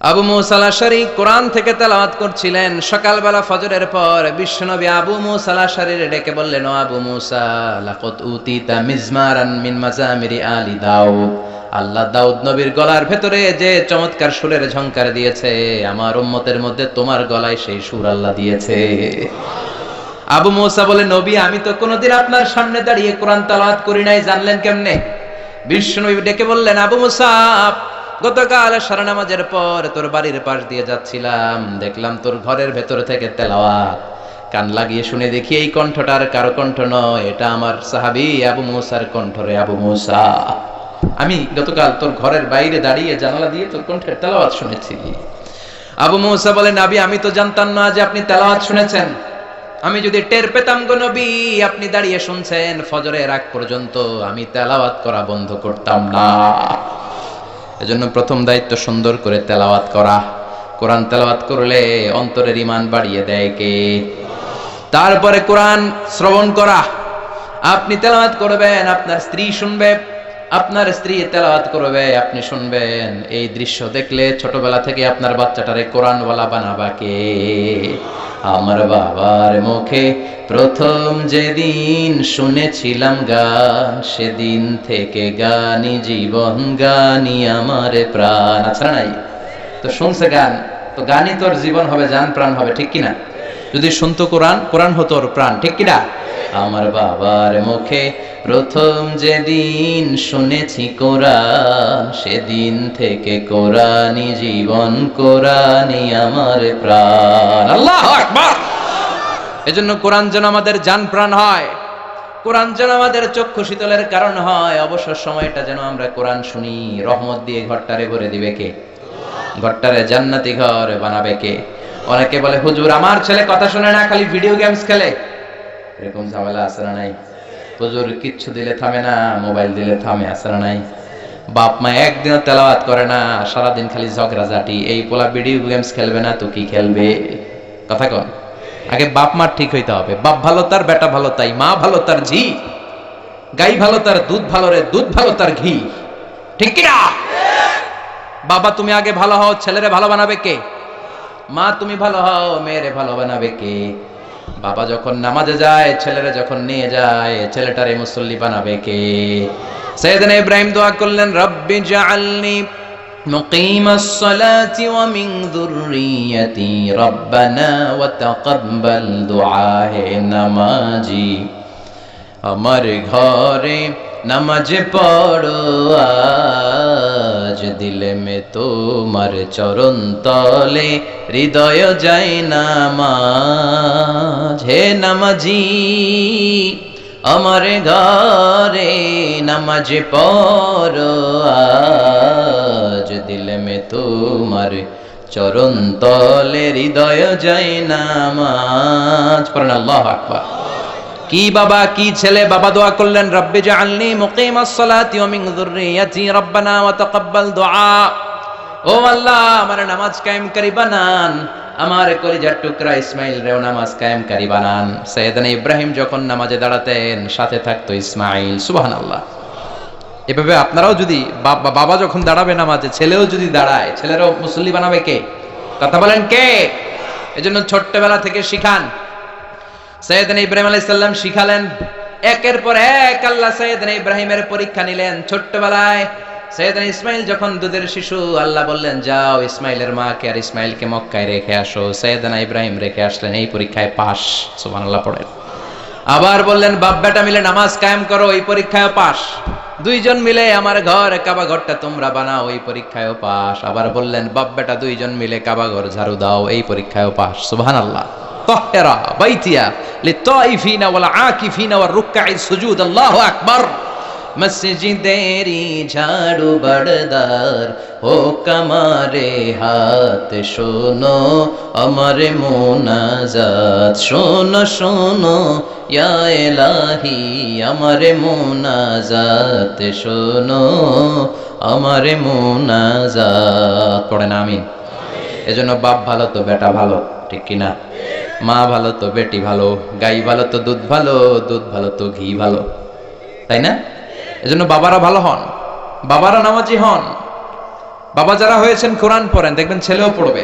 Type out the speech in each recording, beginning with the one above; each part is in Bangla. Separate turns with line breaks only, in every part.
আবু মুসা আল-আশআরী কোরআন থেকে তেলাওয়াত করছিলেন। সকালবেলা ফজরের পর বিশ্বনবী আবু মুসা আল-আশআরীকে ডেকে বললেন, ও আবু মুসা, লাকাদ উতিতা মিজমারান মিন মাজামিরি আলি দাউদ। আল্লাহ দাউদ নবীর গলার ভেতরে যে চমৎকার সুরের ঝংকার দিয়েছে, আমার উম্মতের মধ্যে তোমার গলায় সেই সুর আল্লাহ দিয়েছে। আবু মুসা বলে, নবী, আমি তো কোনোদিন আপনার সামনে দাঁড়িয়ে কোরআন তেলাওয়াত করি নাই, জানলেন কেমনে? বিশ্বনবী ডেকে বললেন, আবু মুসা, গতকাল সারা নামাজের পর তোর বাড়ির পাশ দিয়ে যাচ্ছিলাম, দেখলাম তোর ঘরের ভেতর থেকে তেলাওয়াত। কান লাগিয়ে শুনে দেখি এই কণ্ঠটার কারো কণ্ঠ নয়, এটা আমার সাহাবী আবু মুসার কণ্ঠ রে আবু মুসা। আমি গতকাল তোর ঘরের বাইরে দাঁড়িয়ে জানালা দিয়ে তোর কণ্ঠের তেলাওয়াত শুনেছি। আবু মুসা বলে, নবী, আমি তো জানতাম না যে আপনি তেলাওয়াত শুনেছেন। আমি যদি টের পেতাম গো নবী আপনি দাঁড়িয়ে শুনছেন ফজরের আগ পর্যন্ত, আমি তেলাওয়াত করা বন্ধ করতাম না। এজন্য প্রথম দায়িত্ব সুন্দর করে তেলাওয়াত করা। কোরআন তেলাওয়াত করলে অন্তরের ঈমান বাড়িয়ে দেয় কে? তারপরে কোরআন শ্রবণ করা। আপনি তেলাওয়াত করবেন, আপনার স্ত্রী শুনবে, আপনার স্ত্রী তেলাওয়াত করবে, আপনি শুনবেন। এই দৃশ্য দেখলে ছোটবেলা থেকে আপনার বাচ্চাটারে কোরআনওয়ালা বানাবা কে? আমার বাবার মুখে প্রথম যেদিন শুনেছিলাম গান, সেদিন থেকে গানি জীবন, গানি আমার প্রাণ। আচ্ছা নাই তো শুনছে গান, তো গানই তোর জীবন হবে, জান প্রাণ হবে, ঠিক কিনা? যদি শুনতো কোরআন, কোরআন হতো ওর প্রাণ, ঠিক কিনা? আমার বাবার মুখে প্রথম যেদিন শুনেছি কোরআন, সেদিন থেকে কোরআনই জীবন, কোরআনই আমার প্রাণ। আল্লাহু আকবার। এজন্য কোরআন যেন আমাদের জান প্রাণ হয়, কোরআন যেন আমাদের চক্ষু শীতলের কারণ হয়। অবসর সময়টা যেন আমরা কোরআন শুনি। রহমত দিয়ে ঘরটারে ভরে দিবে কে? ঘরটারে জান্নাতি ঘর বানাবে কে? অনেকে বলে, হুজুর আমার ছেলে কথা শুনে না, খালি ভিডিও গেমস খেলে। এরকম ঝামেলা আছে না নাই? হুজুর কিচ্ছু দিলে থামে না, মোবাইল দিলে থামে, আছে না নাই? বাপ মা একদিনও তেলাওয়াত করে না, সারাদিন খালি ঝগড়াঝাটি। এই পোলা ভিডিও গেমস খেলবে না তো কি খেলবে? কথা কন। আগে বাপ মার ঠিক হইতে হবে। বাপ ভালো তার বেটা ভালো তাই, মা ভালো তার ঝি, গাই ভালো তার দুধ ভালো রে, দুধ ভালো তার ঘি, ঠিক কিনা? বাবা তুমি আগে ভালো হও, ছেলেরে ভালো বানাবে কে? মা তুমি ভালো হও, মেয়েরে ভালো বানাবে কে? বাবা যখন নামাজে যায়, ছেলেরা যখন নিয়ে যায়, ছেলেটারে মুসল্লি বানাবে কে? সাইয়েদনা ইব্রাহিম দোয়া করলেন, রব্বি জাআলনি মুকিমাস সালাতি ওয়া মিন যুররিয়াতি রব্বানা ওয়া তাকাব্বাল দুআ। হে নামাজি, আমার ঘরে নামাজ পড়ো আজ, দিলে মে তোমার চরণ তলে, হৃদয় যায় নামাজ। হে নামাজি, আমার ঘরে নামাজ পড়ো আজ, দিলে মে তোমার চরণ তলে, হৃদয় যায় নামাজ। পড়েন আল্লাহু আকবার। কি বাবা কি ছেলে, বাবা দোয়া করলেন, রব্বি জাআলনি মুকিমাস সালাতি ওয়া মিন যুররিয়াতি রব্বানা ওয়া তাকাব্বাল দুআ। ও আল্লাহ, আমার নামাজ কায়েমকারী বানান, আমার কলিজার টুকরা ইসমাইল রেও নামাজ কায়েমকারী বানান। সাইয়েদনা ইব্রাহিম যখন নামাজে দাঁড়াতেন, সাথে থাকতো ইসমাইল। সুবহানাল্লাহ। এভাবে আপনারাও যদি বাবা যখন দাঁড়াবে নামাজে, ছেলেও যদি দাঁড়ায়, ছেলেরাও মুসল্লি বানাবে কে? কথা বলেন কে? এজন্য ছোট্টবেলা থেকে শিখান। সাইয়েদনা ইব্রাহিম আলাইহিস সালাম শিখালেন, একের পর এক আল্লাহ সাইয়েদনা ইব্রাহিমের পরীক্ষা নিলেন। ছোট্টবেলায় সাইয়েদনা ইসমাইল যখন দুধের শিশু, আল্লাহ বললেন, যাও ইসমাইলের মাকে আর ইসমাইলকে মক্কায় রেখে আসো। সাইয়েদনা ইব্রাহিম রেখে আসলেন, এই পরীক্ষায় পাস। সুবহানাল্লাহ পড়েন। আবার বললেন, বাপ বেটা মিলে নামাজ কায়েম করো, এই পরীক্ষায় পাস। দুইজন মিলে আমার ঘর কাবা ঘরটা তোমরা বানাও, এই পরীক্ষায় পাস। আবার বললেন, বাপ বেটা দুইজন মিলে কাবা ঘর ঝাড়ু দাও, এই পরীক্ষায় পাস। সুবহানাল্লাহ। তাহরা বাইতিয়া লিতাইফিনা ওয়াল আকিফিনা ওয়ার রুকআই সুজুদ। আল্লাহু আকবার। মসজিদেরি ঝাড়ু বড়দার ও কামারে হাত, শোনো আমার মুনাজাত, শোনো শোনো ইয়া ইলাহি আমার মুনাজাত, শোনো আমার মুনাজাত। পড়েন আমিন। এজন্য বাপ ভালো তো বেটা ভালো, ঠিক কিনা? মা ভালো তো বেটি ভালো, গাই ভালো তো দুধ ভালো, দুধ ভালো তো ঘি ভালো, তাই না? এজন্য বাবারা ভালো হন, বাবারা নামাজি হন, বাবা যারা হয়েছেন কোরআন পড়েন, দেখবেন ছেলেও পড়বে।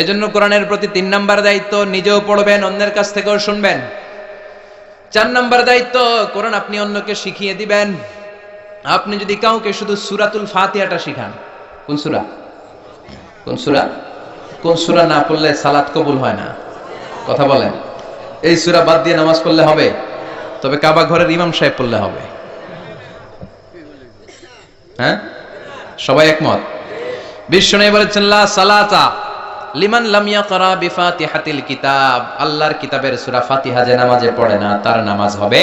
এজন্য কোরআনের প্রতি 3 নাম্বার দায়িত্ব, নিজেও পড়বেন, অন্যের কাছ থেকেও শুনবেন। 4 নাম্বার দায়িত্ব, কোরআন আপনি অন্যকে শিখিয়ে দিবেন। আপনি যদি কাউকে শুধু সূরাতুল ফাতিহাটা শিখান, কোন সূরা কোন সূরা না পড়লে সালাত কবুল হয় না, কথা বলেন। এই সূরা বাদ দিয়ে নামাজ পড়লে হবে? তবে কাবা ঘরের ইমাম সাহেব পড়লে হবে। হ্যাঁ, সবাই একমত? বিশ্বনবী বলেছেন লা সালাতা লিমান লাম ইয়াকরা বিফাতিহাতিল কিতাব, আল্লাহর কিতাবের সূরা ফাতিহা যে নামাজে পড়ে না তার নামাজ হবে।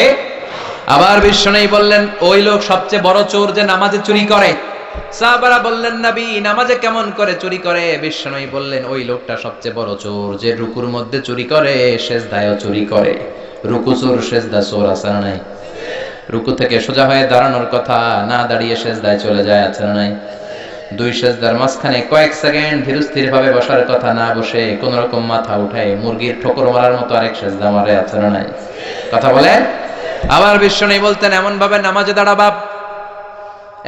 আবার বিশ্বনবী বললেন ওই লোক সবচেয়ে বড় চোর যে নামাজে চুরি করে। সাহাবারা বললেন নবী নামাজে কেমন করে চুরি করে? বিশ্বনবী বললেন ওই লোকটা সবচেয়ে বড় চোর যে রুকুর মধ্যে চুরি করে, সেজদায়ও চুরি করে। রুকু চোর, সেজদা চোর, আছে না নাই? রুকু থেকে সোজা হয়ে দাঁড়ানোর কথা, না দাঁড়িয়ে সেজদায় চলে যায়, আছে না নাই? 2 সেজদার মাঝখানে কয়েক সেকেন্ড ধীরস্থির ভাবে বসার কথা, না বসে কোন রকম মাথা উঠায় মুরগির ঠোকর মারার মতো আরেক সেজদা মারে, আছে না নাই? কথা বলেন। আবার বিশ্বনবী বলতেন এমন ভাবে নামাজে দাঁড়াবা,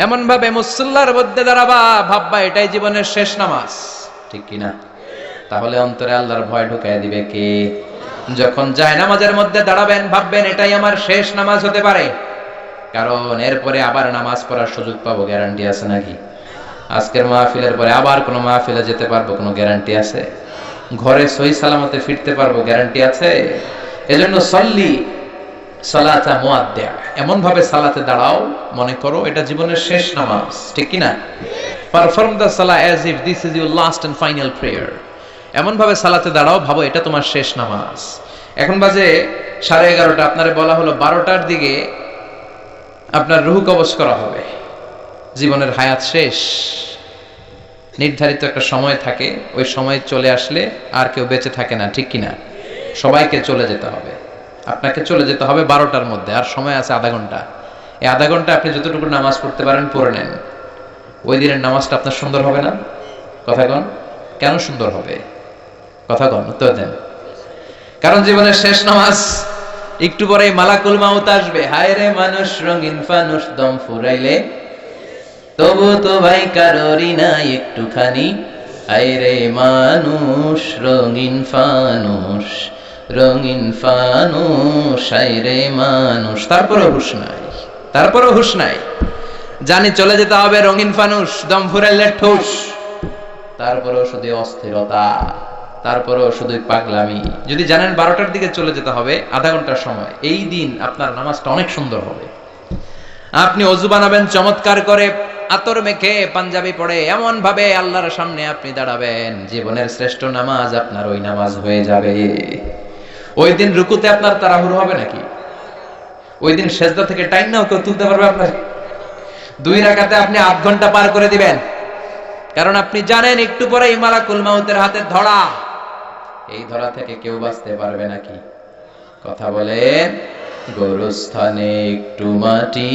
এমন ভাবে মুসল্লার মধ্যে দাঁড়াবা, ভাববা এটাই জীবনের শেষ নামাজ, ঠিক কিনা? তাহলে অন্তরে আল্লাহর ভয় ঢুকায় দিবে কে? যখন যায় নামাজের মধ্যে দাঁড়াবেন ভাববেন এটাই আমার শেষ নামাজ হতে পারে, কারণ এরপরে আবার নামাজ পড়ার সুযোগ পাবো, গ্যারান্টি আছে নাকি? আজকের মাহফিলের পরে আবার কোনো মাহফিলে যেতে পারবো, কোনো গ্যারান্টি আছে? ঘরে সহি সালামতে ফিরতে পারবো, গ্যারান্টি আছে? এজন্য সল্লি সালাতা মুআদ্দিয়া, এমন ভাবে সালাতে দাঁড়াও মনে করো এটা জীবনের শেষ নামাজ, ঠিক কি না? পারফর্ম দ্য সালাহ as if this is your last and final prayer. এমন ভাবে সালাতে দাঁড়াও, ভাবো এটা তোমার শেষ নামাজ। এখন বাজে 11:30, আপনারে বলা হলো 12টার দিকে আপনার রূহ কবজ করা হবে, জীবনের হায়াত শেষ। নির্ধারিত একটা সময় থাকে, ওই সময় চলে আসলে আর কেউ বেঁচে থাকে না, ঠিক কিনা? সবাইকে চলে যেতে হবে, আপনাকে চলে যেতে হবে 12টার মধ্যে, আর সময় আছে আধা ঘন্টা। এই আধা ঘন্টা আপনি যতটুকু নামাজ পড়তে পারেন পড়ে নেন। ওই দিনের নামাজটা আপনার সুন্দর হবে না? কথা কন, কেন সুন্দর হবে? কথা কন, উত্তর দেন। কারণ জীবনের শেষ নামাজ। একটু পরে মালাকুল মাউত আসবে। হায় রে মানুষ রঙিন ফানুষ, দম ফুরাইলে তবু তো ভাই কারোরই নাই একটুখানি। হায় রে মানুষ রঙিন ফানুষ, রঙিন ফানুষ, হায় রে মানুষ। তারপরও হুঁশ নাই, তারপরও হুঁশ নাই। জানি চলে যেতে হবে রঙিন ফানুষ, দম ফুরাইলে ঠুস। তারপরও শুধু অস্থিরতা, তারপরও শুধু পাগলামি। যদি জানেন 12টার দিকে চলে যেতে হবে, আধা ঘন্টার সময়, এই দিন আপনার নামাজটা অনেক সুন্দর হবে। আপনি অজু বানাবেন চমৎকার করে, আতর মেখে, পাঞ্জাবি পরে, এমন ভাবে আল্লাহর সামনে আপনি দাঁড়াবেন, জীবনের শ্রেষ্ঠ নামাজ আপনার ওই নামাজ হয়ে যাবে। ওই দিন রুকুতে আপনার তাড়াহুড়ো হবে নাকি? ওই দিন সেজদা থেকে টাইম নাও কেউ তুলতে পারবে আপনার? 2 রাকাতে আপনি 8 ঘন্টা পার করে দিবেন, কারণ আপনি জানেন একটু পরে মালাকুল মাউতের হাতে ধরা। এই ধরা থেকে কেউ বাঁচতে পারবে নাকি? কথা বলেন। গোরস্থানে একটু মাটি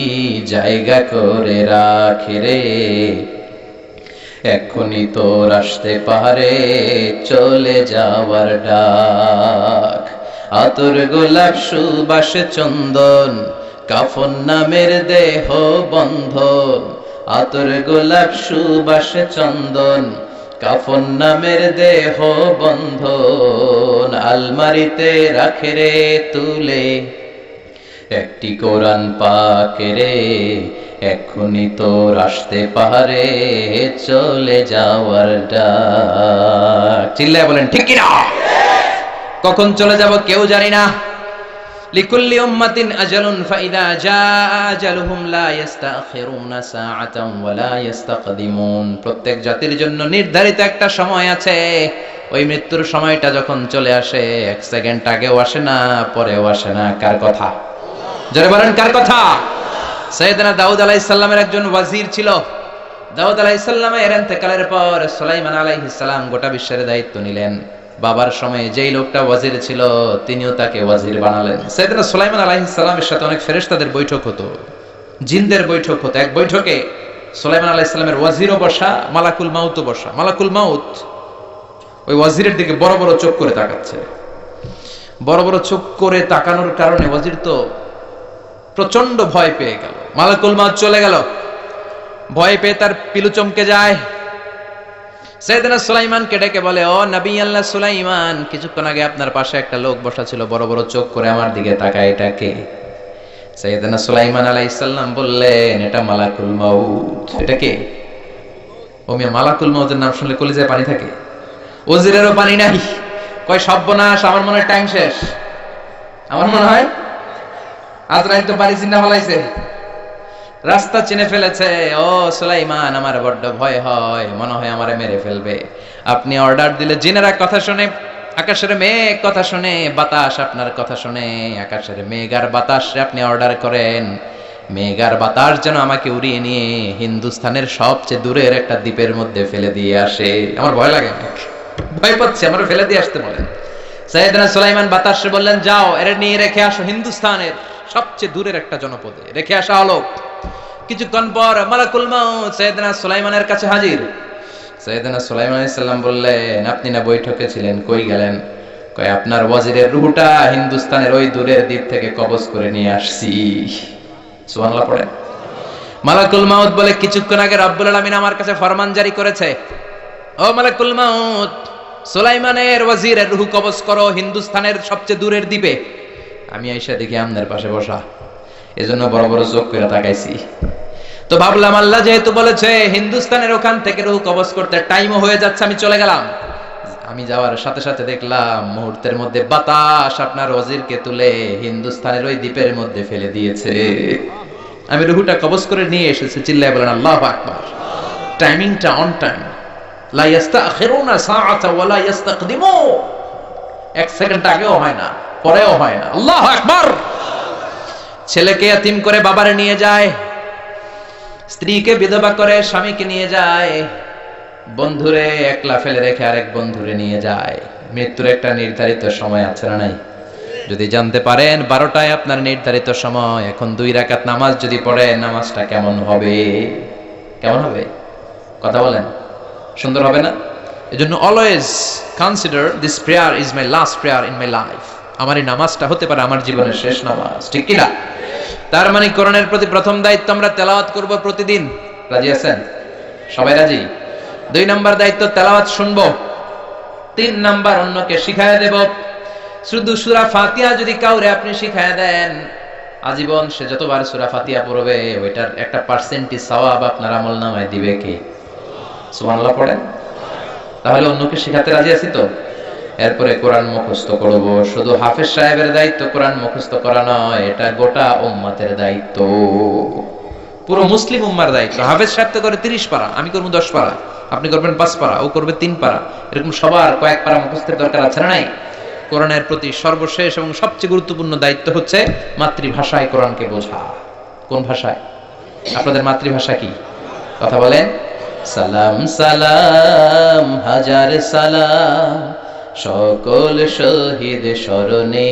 জায়গা করে রাখে রে, এখনই তোর আসতে পারে চলে যাওয়ার ডাক। আতর গোলাপ সুবাসে চন্দন, কাফন নামের দেহ বন্ধন। আতর গোলাপ সুবাসে চন্দন, কাফন নামের দেহ বন্ধন। আলমারিতে রাখে রে তুলে একটি কোরআন পাক রে, এখনই তোর আসতে পারে চলে যাওয়ার ডাক। চিল্লায় বলেন ঠিক কি না? কখন চলে যাব কেউ জানি না। লিকুল্লি উম্মাতিন আজালুন ফাইদা জাআ আজালুহুম লা ইস্তাখিরুনা সাআতান ওয়া লা ইস্তাকদিমুন। প্রত্যেক জাতির জন্য নির্ধারিত একটা সময় আছে। ওই মৃত্যুর সময়টা যখন চলে আসে, 1 সেকেন্ড আগেও আসে না, পরেও আসে না। কার কথা? জোরে বলেন কার কথা? সাইয়েদনা দাউদ আলাইহিস সালামের একজন ওয়াজির ছিল। দাউদ আলাইহিস সালামের ইন্তেকালের পর সুলাইমান আলাইহিস সালাম গোটা বিশ্বের দায়িত্ব নিলেন। বাবার সময়ে যেই লোকটা ওয়াজির ছিল, তিনিও তাকে ওয়াজির বানালেন। সাইয়েদনা সুলাইমান আলাইহিস সালামের সাথে অনেক ফেরেশতাদের বৈঠক হতো, জিনদের বৈঠক হতো। এক বৈঠকে সুলাইমান আলাইহিস সালামের ওয়াজিরও বসা, মালাকুল মাউতও বসা। মালাকুল মাউত ওই ওয়াজিরের দিকে বড় বড় চোখ করে তাকাচ্ছে। বড় বড় চোখ করে তাকানোর কারণে ওয়াজির তো প্রচন্ড ভয় পেয়ে গেল। মালাকুল মাউত চলে গেল, ভয় পেয়ে তার পিলু চমকে যায়। সাইয়েদনা সুলাইমানকে ডেকে বলে, ও নবী আল্লাহ সুলাইমান, কিছুক্ষণ আগে আপনার পাশে একটা লোক বসা ছিল, বড় বড় চোখ করে আমার দিকে তাকায়, এটা কে? সাইয়েদনা সুলাইমান আলাইহিস সালাম বললেন, এটা মালাকুল মাউত। এটা কে? ও মিয়া, মালাকুল মাউতের নাম শুনলে কলিজায় পানি থাকে, ওজিরেরও পানি নাই। কয় সর্বনাশ, আমার মনে হয় টাইম শেষ, আমার মনে হয় আজরাইল তো বাড়ি চিন্তা ফলাইছে, রাস্তা চিনে ফেলেছে। ও সুলাইমান, আমার বড্ড ভয় হয়, মনে হয় আমারে মেরে ফেলবে। আপনি অর্ডার দিলে জিনেরা কথা শুনে, আকাশের মেঘ কথা শুনে, বাতাস আপনার কথা শুনে, আকাশের মেঘ আর বাতাস আপনি অর্ডার করেন, মেঘ আর বাতাস যেন আমাকে উড়িয়ে নিয়ে হিন্দুস্তানের সবচেয়ে দূরের একটা দ্বীপের মধ্যে ফেলে দিয়ে আসে। আমার ভয় লাগে, ভয় পাচ্ছে, আমার ফেলে দিয়ে আসতে বলেন। সাইয়েদনা সুলাইমান বাতাসে বললেন, যাও এর নিয়ে রেখে আসো হিন্দুস্তানের সবচেয়ে দূরের একটা জনপদে, রেখে আসা হলো। কিছুক্ষণ পর মালাকুল মাউত সাইয়েদনা সুলাইমানের কাছে হাজির। সাইয়েদনা সুলাইমান আলাইহিস সালাম বললেন, আপনি না বৈঠকে ছিলেন, কই গেলেন? কয়, আপনার ওয়াজিরের রূহটা হিন্দুস্তানের ওই দূরের দ্বীপ থেকে কবজ করে নিয়ে আসছি। সুবহানাল্লাহ পড়ে। মালাকুল মাউত বলে, কিছুক্ষণ আগে রব্বুল আলামিন আমার কাছে ফরমান জারি করেছে, ও মালাকুল মাউত, সুলাইমানের ওয়াজিরের রূহ কবজ করো হিন্দুস্তানের সবচেয়ে দূরের দ্বীপে। আমি আইসা দেখি আমনের পাশে বসা, এজন্য বড় বড় চোখ করে তাকাইছি। তো ভাবলাম, আল্লাহ যেহেতু বলেছে হিন্দুস্তানের ওখান থেকে রূহ কবজ করতে, টাইমও হয়ে যাচ্ছে, আমি চলে গেলাম। আমি যাওয়ার সাথে সাথে দেখলাম মুহূর্তের মধ্যে বাতাস আপনার ওয়াজিরকে তুলে হিন্দুস্তানের ওই দ্বীপের মধ্যে ফেলে দিয়েছে। আমি রূহটা কবজ করে নিয়ে এসেছি। চিল্লায় বলেন আল্লাহু আকবার। টাইমিংটা অন টাইম, লা ইস্তাখিরুনা সাআতা ওয়া লা ইস্তাকদিমু। এক সেকেন্ড আগেও হয় না, পরেও হয় না। আল্লাহু আকবার। ছেলেকে এতিম করে বাবারে নিয়ে যায়, স্ত্রীকে বিধবা করে স্বামীকে নিয়ে যায়, বন্ধুরে একলা ফেলে রেখে আরেক বন্ধুরে নিয়ে যায়। মৃত্যুর একটা নির্ধারিত সময় আছে না নাই? যদি জানতে পারেন 12টায় আপনার নির্ধারিত সময়, এখন 2 রাকাত নামাজ যদি পড়েন, নামাজটা কেমন হবে? কেমন হবে? কথা বলেন, সুন্দর হবে না? এজন্য always consider this prayer is my last prayer in my life. আমার এই নামাজটা হতে পারে আমার জীবনের শেষ নামাজ, ঠিক কি না? তার মানে কোরআনের প্রতি প্রথম দায়িত্ব, আমরা তেলাওয়াত করব প্রতিদিন। রাজি আছেন? সবাই রাজি? 2 নাম্বার দায়িত্ব, তেলাওয়াত শুনবো। 3 নাম্বার, অন্যকে শিখায় দেব। শুধু সূরা ফাতিহা যদি কাউরে আপনি শিখায় দেন, আজীবন সে যতবার সূরা ফাতিহা পড়বে, ওইটার একটা পার্সেন্টেজ সওয়াব আপনার আমলনামায় দিবে কে? সুবহানাল্লাহ পড়েন। তাহলে অন্যকে শেখাতে রাজি আছি তো? এরপরে কোরআন মুখস্থ করব। শুধু হাফেজ সাহেবের দায়িত্ব কোরআন মুখস্থ করা নয়, এটা গোটা উম্মতের দায়িত্ব, পুরো মুসলিম উম্মার দায়িত্ব। হাফেজ সাহেব তো করে 30 পারা, আমি করব 10 পারা, আপনি করবেন 5 পারা, ও করবে 3 পারা, এরকম সবার কয়েক পারা মুখস্থের দরকার আছে না নাই? কোরআনের প্রতি সর্বশেষ এবং সবচেয়ে গুরুত্বপূর্ণ দায়িত্ব হচ্ছে মাতৃভাষায় কোরআনকে বোঝা। কোন ভাষায়? আপনাদের মাতৃভাষা কি? কথা বলেন। সালাম সালাম হাজার সালাম সকল শহীদ স্মরণে,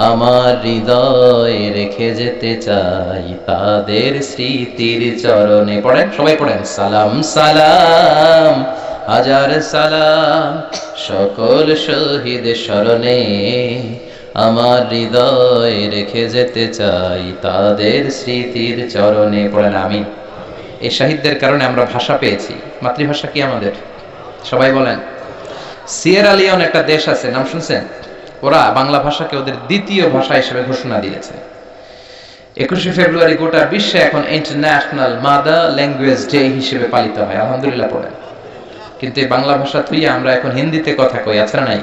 আমার হৃদয় রেখে যেতে চাই তাদের স্মৃতির চরণে। পড়েন, সবাই পড়েন। সালাম সালাম হাজার সালাম সকল শহীদ স্মরণে, আমার হৃদয় রেখে যেতে চাই তাদের স্মৃতির চরণে। পড়েন আমিন। এই শাহিদদের কারণে আমরা ভাষা পেয়েছি। মাতৃভাষা কি আমাদের? সবাই বলেন। সিয়েরা লিওন একটা দেশ আছে, নাম শুনছেন? ওরা বাংলা ভাষাকে ওদের দ্বিতীয় ভাষা হিসেবে ঘোষণা দিয়েছে। 21শে ফেব্রুয়ারি গোটা বিশ্বে এখন ইন্টারন্যাশনাল মাদার ল্যাঙ্গুয়েজ ডে হিসেবে পালিত হয়। আলহামদুলিল্লাহ পড়েন। কিন্তু এই বাংলা ভাষা থুইয়া আমরা এখন হিন্দিতে কথা কই, আছে না নাই?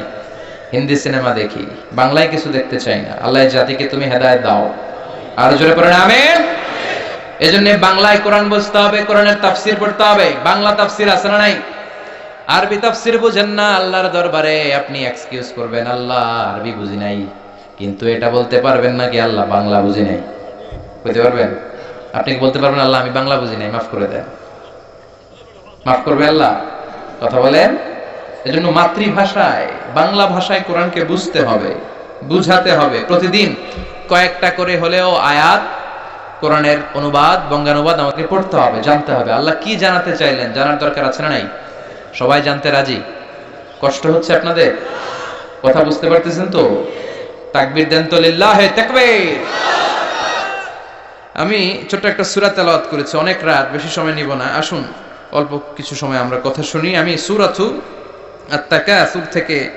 হিন্দি সিনেমা দেখি, বাংলায় কিছু দেখতে চাই না। আল্লাহ জাতিকে তুমি হেদায়েত দাও। আর জোরে পড়েন আমিন। এজন্য বাংলায় কোরআন বুঝতে হবে, কোরআনের তাফসীর পড়তে হবে। বাংলা তাফসীর আছে না নাই? আরবি তাফসীর বুঝেন না, আল্লাহর দরবারে আপনি এক্সকিউজ করবেন, আল্লাহ আরবি বুঝি নাই। কিন্তু এটা বলতে পারবেন না কি আল্লাহ বাংলা বুঝি নাই? বলতে পারবেন? আপনি কি বলতে পারবেন আল্লাহ আমি বাংলা বুঝি নাই, মাফ করে দেন? মাফ করবে আল্লাহ? কথা বলেন। এজন্য মাতৃভাষায় বাংলা ভাষায় কোরআনকে বুঝতে হবে, বুঝাতে হবে। প্রতিদিন কয়েকটা করে হলেও আয়াত, কোরআনের অনুবাদ, বঙ্গানুবাদ আমাকে পড়তে হবে, জানতে হবে। আল্লাহ কি জানাতে চাইলেন জানার দরকার আছে না নাই? সবাই জানতে রাজি? কষ্ট হচ্ছে আপনাদের? কথা বুঝতে পারতেছেন তো? তাকবীর দেন তো, লিল্লাহে তাকবীর। আমি ছোট্ট একটা সূরা তেলাওয়াত করেছি, অনেক রাত, বেশি সময় নিব না। আসুন অল্প কিছু সময় আমরা কথা শুনি। আমি সূরাতু আত-তাকাসুর থেকে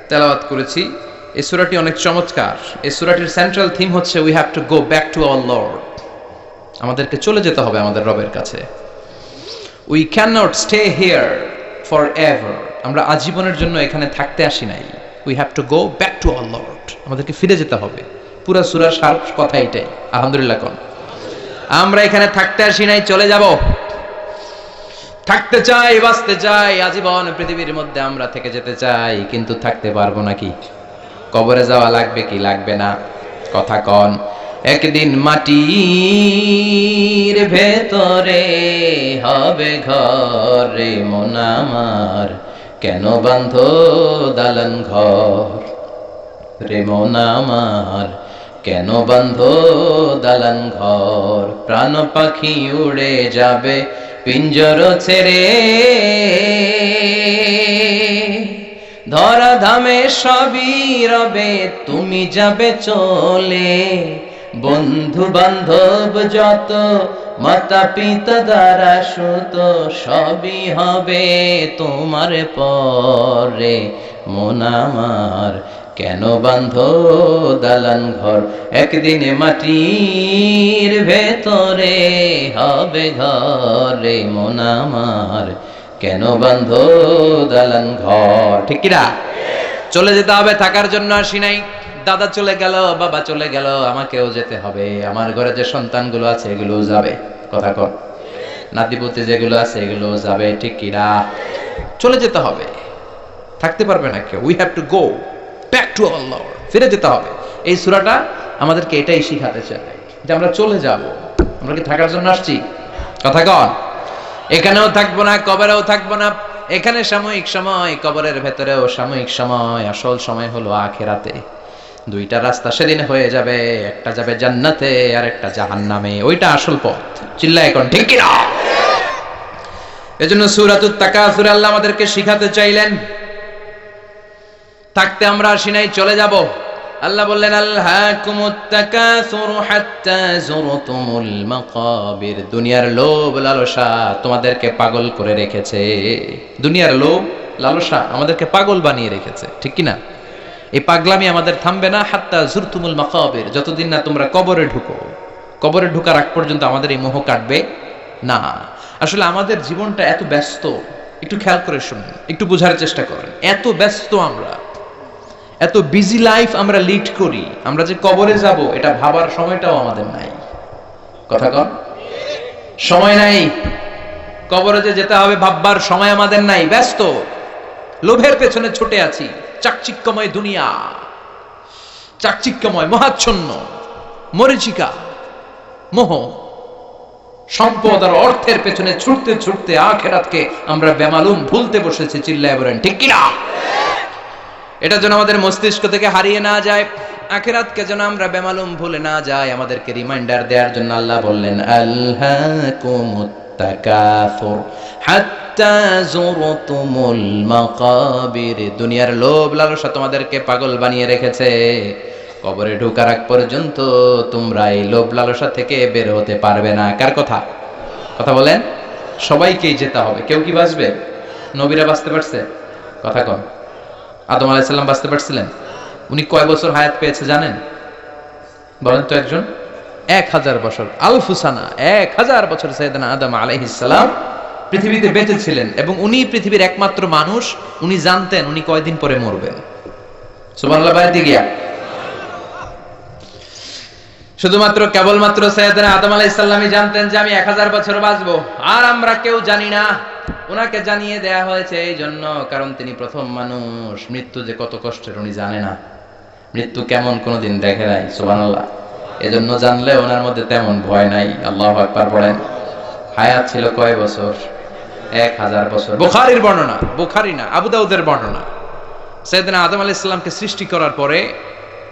তেলাওয়াত করেছি। এই সূরাটি অনেক চমৎকার। এই সূরাটির সেন্ট্রাল থিম হচ্ছে we have to go back to our Lord. আমাদেরকে চলে যেতে হবে আমাদের রবের কাছে। We can not stay here for ever. আমরা আজীবনের জন্য এখানে থাকতে আসি নাই। We have to go back to our Lord. আমাদেরকে ফিরে যেতে হবে। পুরা সূরার সার কথা এটাই। আলহামদুলিল্লাহ কোন আমরা এখানে থাকতে আসি নাই, চলে যাব। থাকতে চাই, বাঁচতে চাই, আজীবন পৃথিবীর মধ্যে আমরা থেকে যেতে চাই, কিন্তু থাকতে পারবো নাকি? কবরে যাওয়া লাগবে কি লাগবে না? কথা কন। একদিন মাটির ভেতরে হবে ঘর রে মন আমার, কেন বাঁধো দালান ঘর রে মন আমার, কেন বাঁধো দালান ঘর। প্রাণ পাখি উড়ে যাবে পিঞ্জর ছেড়ে, ধরা ধামে সবই রবে তুমি যাবে চলে। বন্ধু বান্ধব যত, মাতা পিতা দ্বারা সুত, সবই হবে তোমার পরে মন আমার, কেন বাঁধো দালান ঘর। একদিন মাটির ভেতরে হবে ঘর রে মন আমার, কেন বাঁধো দালান ঘর। ঠিক কিনা? চলে যেতে হবে, থাকার জন্য আসি নাই। দাদা চলে গেল, বাবা চলে গেল, আমাকেও যেতে হবে। আমার ঘরে যে সন্তানগুলো আছে এগুলো যাবে। কথা কর। নাতিপুতি যেগুলো আছে এগুলো যাবে। ঠিক কিনা? চলে যেতে হবে, থাকতে পারবে না কেউ। We have to go back to our Lord. ফিরে যেতে হবে। এই সূরাটা আমাদেরকে এটাই শিখাতে চায় যে আমরা চলে যাব। আমরা কি থাকার জন্য আসছি? কথা কন। এখানেও থাকবো না, কবরেও থাকবো না। এখানে সাময়িক সময়, কবরের ভেতরেও সাময়িক সময়, আসল সময় হলো আখিরাতে। দুইটা রাস্তা সেদিন হয়ে যাবে, একটা যাবে জান্নাতে আর একটা জাহান্নামে। ওইটা আসল পথ। চিল্লায় এখন ঠিক কিনা? এজন্য সূরাতুত তাকাসুর আল্লাহ আমাদেরকে শিখাতে চাইলেন থাকতে আমরা আসি নাই, চলে যাব। আল্লাহ বললেন আলহাকুমুত তাকাসুর হাত্তা যুরতুমুল মাকাবির। দুনিয়ার লোভ লালসা তোমাদেরকে পাগল করে রেখেছে। দুনিয়ার লোভ লালসা আমাদেরকে পাগল বানিয়ে রেখেছে। ঠিক কি না? এই পাগলামি আমাদের থামবে না। হাত্তা যুরতুমুল মাকাবির, যতদিন না তোমরা কবরে ঢুকো। কবরে ঢোকার আগ পর্যন্ত আমাদের এই মোহ কাটবে না। আসলে আমাদের জীবনটা এত ব্যস্ত, একটু খেয়াল করে শুনুন, একটু বোঝার চেষ্টা করেন। এত ব্যস্ত আমরা, এত বিজি লাইফ আমরা লিড করি, আমরা যে কবরে যাব এটা ভাবার সময়টাও আমাদের নাই। কথা কন। সময় নাই। কবরে যে যেতে হবে ভাববার সময় আমাদের নাই। ব্যস্ত, লোভের পেছনে ছুটে আছি। চাকচিক্যময় দুনিয়া, চাকচিক্যময়, মহাচ্ছন্ন, মরীচিকা, মোহ, সম্পদ আর অর্থের পেছনে ছুটতে ছুটতে আখিরাতকে আমরা বেমালুম ভুলতে বসেছি। চিল্লায় বলেন ঠিক কিনা? এটা যেন আমাদের মস্তিষ্ক থেকে হারিয়ে না যায়। আখিরাতকে যেন আমরা বেমালুম ভুলে না যাই, আমাদেরকে রিমাইন্ডার দেওয়ার জন্য আল্লাহ বললেন আলহাকুমুত তাকাসুর হাত্তা যুরতুমুল মাকাবির। দুনিয়ার লোভ লালসা তোমাদেরকে পাগল বানিয়ে রেখেছে। কবরে ঢোকার আগ পর্যন্ত তোমরা এই লোভ লালসা থেকে বের হতে পারবে না। কার কথা? কথা বলেন। সবাইকেই যেতে হবে। কেউ কি বাঁচবে? নবীরা বাঁচতে পারছে? কথা কন। আদম আলাইহিস সালাম বাঁচতে পারছিলেন? উনি কয় বছর হায়াত পেয়েছে জানেন? বলেন তো একজন। 1000 বছর। আলফুসানা, 1000 বছর সাইয়েদনা আদম আলাইহিস সালাম পৃথিবীতে বেঁচে ছিলেন। এবং উনি পৃথিবীর একমাত্র মানুষ, উনি জানতেন উনি কয়দিন পরে মরবেন। সুবহানাল্লাহ। বাইরে গিয়া শুধুমাত্র কেবলমাত্র সাইয়েদনা আদম আলাইহিস সালামই জানতেন যে আমি 1000 বছর বাঁচবো, আর আমরা কেউ জানি না। ওনাকে জানিয়ে দেয়া হয়েছে এই জন্য, কারণ তিনি প্রথম মানুষ। মৃত্যু যে কত কষ্টের উনি জানে না, মৃত্যু কেমন কোনোদিন দেখে নাই। সুবহানাল্লাহ। এজন্য জানলে ওনার মধ্যে তেমন ভয় নাই। আল্লাহু আকবার পড়েন। হায়াত ছিল কয় বছর? 1000 বছর। বুখারীর বর্ণনা, বুখারী না, আবু দাউদের বর্ণনা। সাইয়েদনা আদম আলাইহিস সালামকে সৃষ্টি করার পরে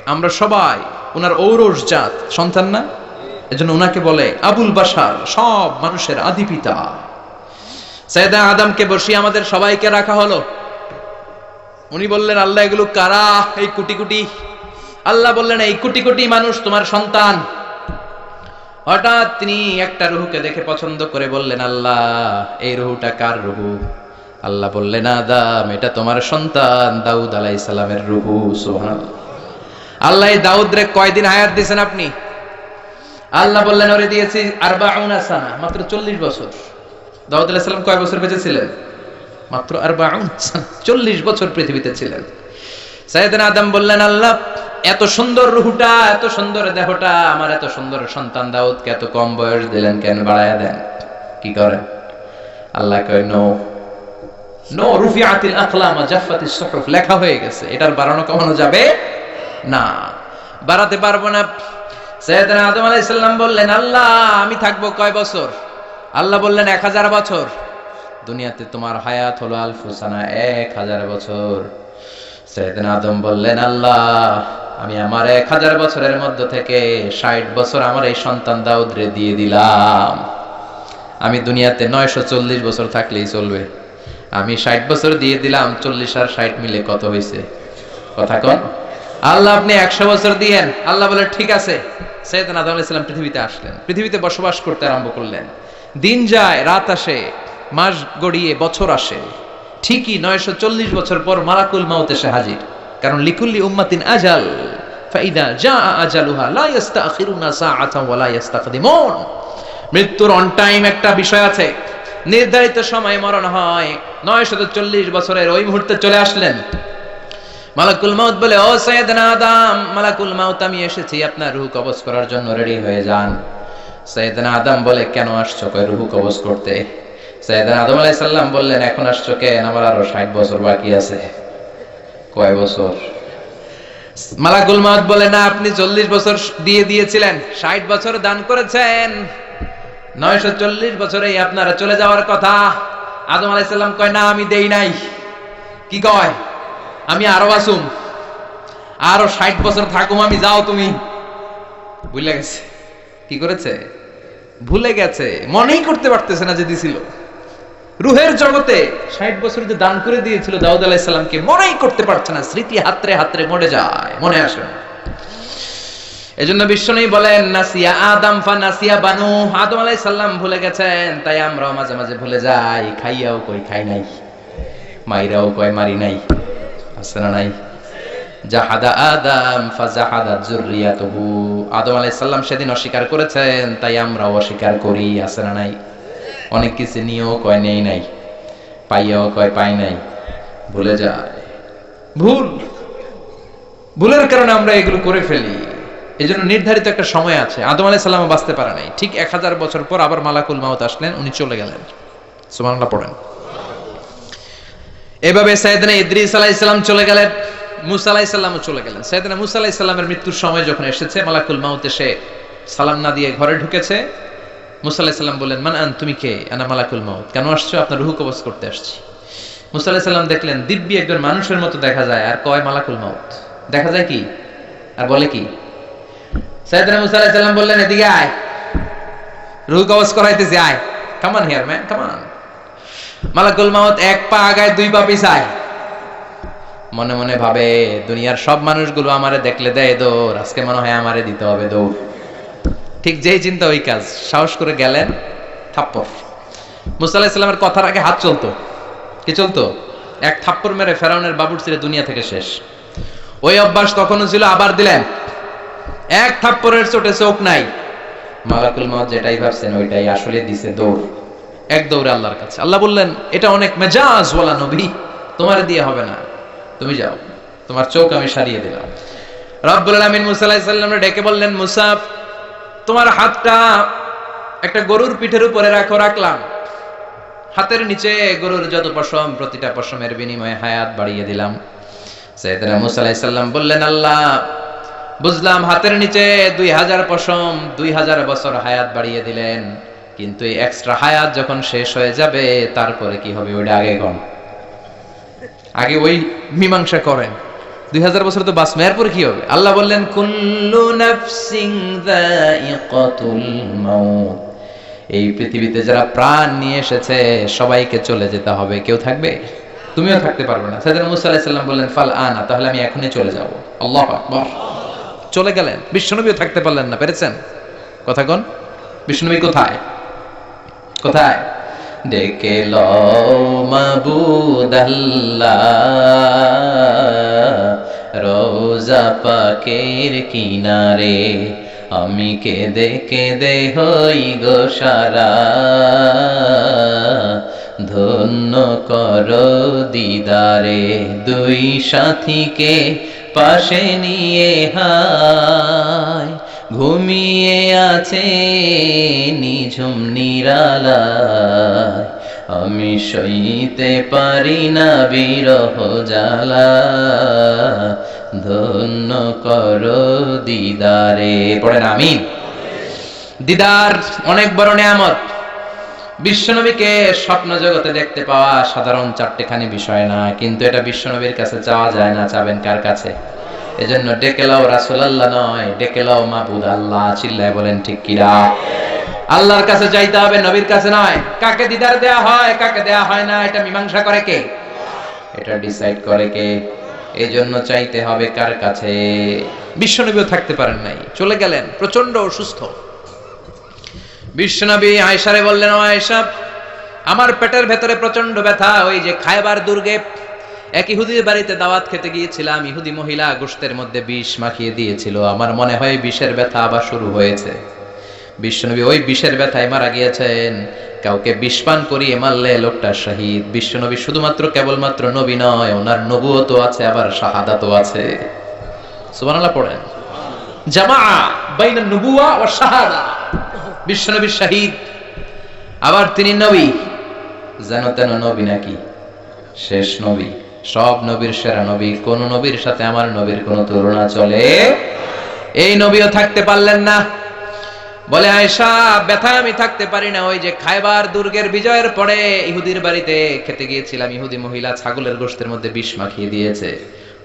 আমরা সবাই ওনার ঔরস জাত, সন্তান না? এজন্য ওনাকে বলে আবুল বাশার, সব মানুষের আদি পিতা। সাইয়েদনা আদমকে বসিয়ে আমাদের সবাইকে রাখা হলো। উনি বললেন আল্লাহ এগুলো কারা? এই কোটি কোটি। আল্লাহ বললেন এই কোটি কোটি মানুষ তোমার সন্তান। হঠাৎ তিনি একটা রুহুকে দেখে পছন্দ করে বললেন, আল্লাহ এই রুহুটা কার রুহু? আল্লাহ বললেন, আদম এটা তোমার সন্তান দাউদ আলাইহিস সালামের রুহু। সুবহানাল্লাহ। আল্লাহ এই দাউদ রে কয়দিন হায়াত দিয়েছেন আপনি? আল্লাহ বললেন, ওরে দিয়েছি 40 সানা, মাত্র 40 বছর। দাউদ আলাইহিস সালাম কয় বছর বেঁচে ছিলেন? মাত্র 40 সানা, 40 বছর পৃথিবীতে ছিলেন। সাইয়েদনা আদম বললেন, আল্লাহ এত সুন্দর রূহটা, এত সুন্দর দেহটা আমার এত সুন্দর সন্তান দাউদকে এত কম বয়স দিলেন কেন? বাড়ায়া দেন। কি করেন? আল্লাহ কয়, নো নো, রুফিআতিল আকলাম ওয়া জাফফাতিস সুহুফ, লেখা হয়ে গেছে, এটার বাড়ানো কমানো যাবে না, বাড়াতে পারবো না। সাইয়েদনা আদম আলাইহিস সালাম বললেন, আল্লাহ আমি থাকবো কয় বছর? আল্লাহ বললেন 1000 বছর। দুনিয়াতে তোমার হায়াত হলো আলফু সানা, 1000 বছর। সাইয়েদনা আদম বললেন, আল্লাহ আমি আমার 1000 বছরের মধ্য থেকে 60 বছর আমার এই সন্তান দাউদ রে দিয়ে দিলাম। আমি দুনিয়াতে 940 বছর থাকলেই চলবে, আমি 60 বছর দিয়ে দিলাম। 40 আর 60 মিলে কত হয়েছে? কথা কন। আল্লাহ আপনি 100 বছর দিয়েন। আল্লাহ বলে ঠিক আছে। সাইয়েদনা আদম আলাইহিস সালাম পৃথিবীতে আসলেন, পৃথিবীতে বসবাস করতে আরম্ভ করলেন। দিন যায়, রাত আসে, মাস গড়িয়ে বছর আসে। ঠিকই 940 বছর পর মালাকুল মাউত এসে হাজির। কারণ লিকুল্লি উম্মাতিন আজাল, ফাইদা জাআ আজালুহা লা ইস্তাখিরুনা সাআতান ওয়া লা ইস্তাকদিমুন। মৃত্যুর অন টাইম একটা বিষয় আছে, নির্ধারিত সময়ে মরণ হয়। 940 বছরের ওই মুহূর্তে চলে আসলেন। মালাকুল মাউত বলে, ও সাইয়েদনা আদম, মালাকুল মাউত আমি এসেছি, আপনার রূহ কবজ করার জন্য রেডি হয়ে যান। সাইয়েদনা আদম বলে, কেন আসছো? কয় রূহ কবজ করতে। সাইয়েদনা আদম আলাইহিস সালাম বললেন, এখন আসছো কেন? আমার আরো 60 বছর বাকি আছে। কয় বছর? মালাকুল মাউত বলে, না আপনি 40 বছর দিয়ে দিয়েছিলেন, 60 বছর দান করেছেন, 940 বছরেই আপনারা চলে যাওয়ার কথা। আদম আলাইহিস সালাম কয়, না আমি দেই নাই। কি কয়? আমি আরো আসুম, আরো 60 বছর থাকুম আমি, যাও তুমি। ভুলে গেছে। কি করেছে? ভুলে গেছে, মনেই করতে পারতেছে না যে দিছিল। রুহের জগতে 60 বছর যে দান করে দিয়েছিল দাউদ আলাইহিস সালামকে, মনেই করতে পারছে না। স্মৃতি হাতরে হাতরে মরে যায়, মনে আসে না। এজন্য বিশ্বনবী বলেন, নাসিয়া আদম ফানাসিয়া বানু। আদম আলাইহিস সালাম ভুলে গেছেন, তাই আমরাও মাঝে মাঝে ভুলে যাই। খাইয়াও কই খাই নাই, মাইরাও কয় মারি নাই। আছে না নাই? জাহাদা আদম ফাজাহাদা যুররিয়াতুহু। আদম আলাইহিস সালাম সেদিন অস্বীকার করেছেন, তাই আমরাও অস্বীকার করি। আছে না নাই? অনেক কিছু নিয়েও কয় নেই নাই, পাইয়াও কয় পাই নাই। ভুলে যায়। ভুলের কারণে আমরা এগুলো করে ফেলি। এই জন্য নির্ধারিত একটা সময় আছে। আদম আলাইহিস সালাম বাঁচতে পারে নাই, ঠিক 1000 বছর পর আবার মালাকুল মাউত আসলেন, উনি চলে গেলেন। সুবহানাল্লাহ পড়েন। এভাবে সাইয়েদনা ইদ্রিস আলাইহিস সালাম চলে গেলেন, মুসা আলাইহিস সালামও চলে গেলেন। সাইয়েদনা মুসা আলাইহিস সালামের মৃত্যুর সময় যখন এসেছে, মালাকুল মাউত এসে সালাম না দিয়ে ঘরে ঢুকেছে। মুসা আলাইহিস সালাম বললেন, মান আন, তুমি কে? আনা মালাকুল মাউত। কেন আসছো? আপনার রূহ কবজ করতে আসছি। মুসা আলাইহিস সালাম দেখলেন দিব্যি একজন মানুষের মতো দেখা যায়, আর কয় মালাকুল মাউত। দেখা যায় কি আর বলে কি? সাইয়েদনা মুসা আলাইহিস সালাম বললেন, এদিকে আয়, রূহ কবজ করাইতেছি, আয়, come on here man, come on. মালাকুল মাউত 1 পা আগায় 2 পা পিছায়। মনে মনে ভাবে, দুনিয়ার সব মানুষগুলো আমারে দেখলে দেয় দৌড়, আজকে মনে হয় আমারে দিতে হবে দৌড়। ঠিক যেই চিন্তা ওই কাজ। সাহস করে গেলেন, থাপ্পড়। মুসা আলাইহিস সালামের কথার আগে হাত চলতো। কি চলতো? এক থাপ্পড় মেরে ফেরাউনের বাবুরচিরে দুনিয়া থেকে শেষ। ওই অভ্যাস তখনও ছিল, আবার দিলেন। এক থাপ্পড়ের চোটে চোখ নাই। মালাকুল মাউত যেটাই ভাবছেন ওইটাই আসলে দিছে, দৌড়। এক দৌড়ে আল্লাহর কাছে। আল্লাহ বললেন, এটা অনেক মেজাজ ওয়ালা নবী, তোমার দিয়ে হবে না, তুমি যাও, তোমার চোখ আমি সারিয়ে দিলাম। রব্বুল আলামিন মুসা আলাইহিস সালামকে ডেকে বললেন, মুসা তোমার হাতটা একটা গরুর পিঠের উপরে রাখো। রাখলাম। হাতের নিচে গরুর যত পশম, প্রতিটা পশমের বিনিময়ে হায়াত বাড়িয়ে দিলাম। সাইয়েদনা মুসা আলাইহিস সালাম বললেন, আল্লাহ বুঝলাম হাতের নিচে 2000 পশম, 2000 বছর হায়াত বাড়িয়ে দিলেন, কিন্তু এই এক্সট্রা হায়াত যখন শেষ হয়ে যাবে তারপরে কি হবে ওইটা আগে কোন, আগে ওই মীমাংসা করেন। 2000 বছর তো বাঁচবে, এরপরে কি হবে? আল্লাহ বললেন, কুল্লু নাফসিন যায়িকাতুল মাউত। এই পৃথিবীতে যারা প্রাণ নিয়ে এসেছে সবাইকে চলে যেতে হবে, কেউ থাকবে? তুমিও থাকতে পারবে না। সাইয়েদনা মুসা আলাইহিস সালাম বললেন, ফাল আনা, তাহলে আমি এখনই চলে যাব। আল্লাহু আকবার। চলে গেলেন। বিশ্বনবীও থাকতে পারলেন না, পেরেছেন? কথা কোন? বিষ্ণুনবী কোথায় কোথায়? ডেকে লও মাবুদ আল্লাহ, রোজা পাকের কিনারে, আমি কেঁদে কেঁদে হই গো সারা, ধন্য করো দিদারে। দুই সাথীকে পাশে নিয়ে হায়, ঘুমিয়ে আছে নিঝুম নিরালায়, আমি সইতে পারি না বিরহ জ্বালা, ধন্য করো দিদারে। পড়েন আমিন। দিদার অনেক বড় নিয়ামত। বিশ্বনবীকে স্বপ্ন জগতে দেখতে পাওয়া সাধারণ চারটেখানি বিষয় না, কিন্তু এটা বিশ্বনবীর কাছে চাওয়া যায় না। চাবেন কার কাছে? এজন্য ডেকে লাও রাসূলুল্লাহ নয়, ডেকে লাও মাবুদ আল্লাহ। চিল্লায় বলেন ঠিক কিরা? আল্লাহর কাছে যাইতে হবে, নবীর কাছে নয়। কাকে দিদার দেয়া হয়, কাকে দেয়া হয় না, এটা মীমাংসা করে কে? এটা ডিসাইড করে কে? এজন্য চাইতে হবে কার কাছে? বিশ্বনবীও থাকতে পারেন নাই, চলে গেলেন, প্রচন্ড অসুস্থ। বিশ্বনবী আয়েশারে বললেন, ও আয়েশা, আমার পেটের ভেতরে প্রচন্ড ব্যথা। ওই যে খায়বার দুর্গে এক ইহুদির বাড়িতে দাওয়াত খেতে গিয়েছিলাম, ইহুদি মহিলা গোশতের মধ্যে বিষ মাখিয়ে দিয়েছিল, আমার মনে হয় বিষের ব্যথা আবার শুরু হয়েছে। বিশ্বনবী ওই বিষের ব্যথায় মারা গিয়েছেন। কাউকে বিষ পান করিয়ে মারলে লোকটা শহীদ। বিশ্বনবী শুধুমাত্র কেবলমাত্র নবী নয়, ওনার নবুয়তও আছে, আবার শাহাদাতও আছে। সুবহানাল্লাহ পড়েন। জামা বাইনা নবুওয়া ওয়া শাহাদা। বিশ্বনবী শহীদ, আবার তিনি নবী। যেন তেন নবী নাকি? শেষ নবী, সব নবীর সেরা নবী। কোন নবীর সাথে আমার নবীর কোন তুলনা চলে? এই নবীও থাকতে পারলেন না। বলে, আয়েশা, ব্যথা আমি থাকতে পারি না। ওই যে খায়বার দুর্গের বিজয়ের পরে ইহুদির বাড়িতে খেতে গিয়েছিলাম, ইহুদি মহিলা ছাগলের গোশতের মধ্যে বিষ মাখিয়ে দিয়েছে,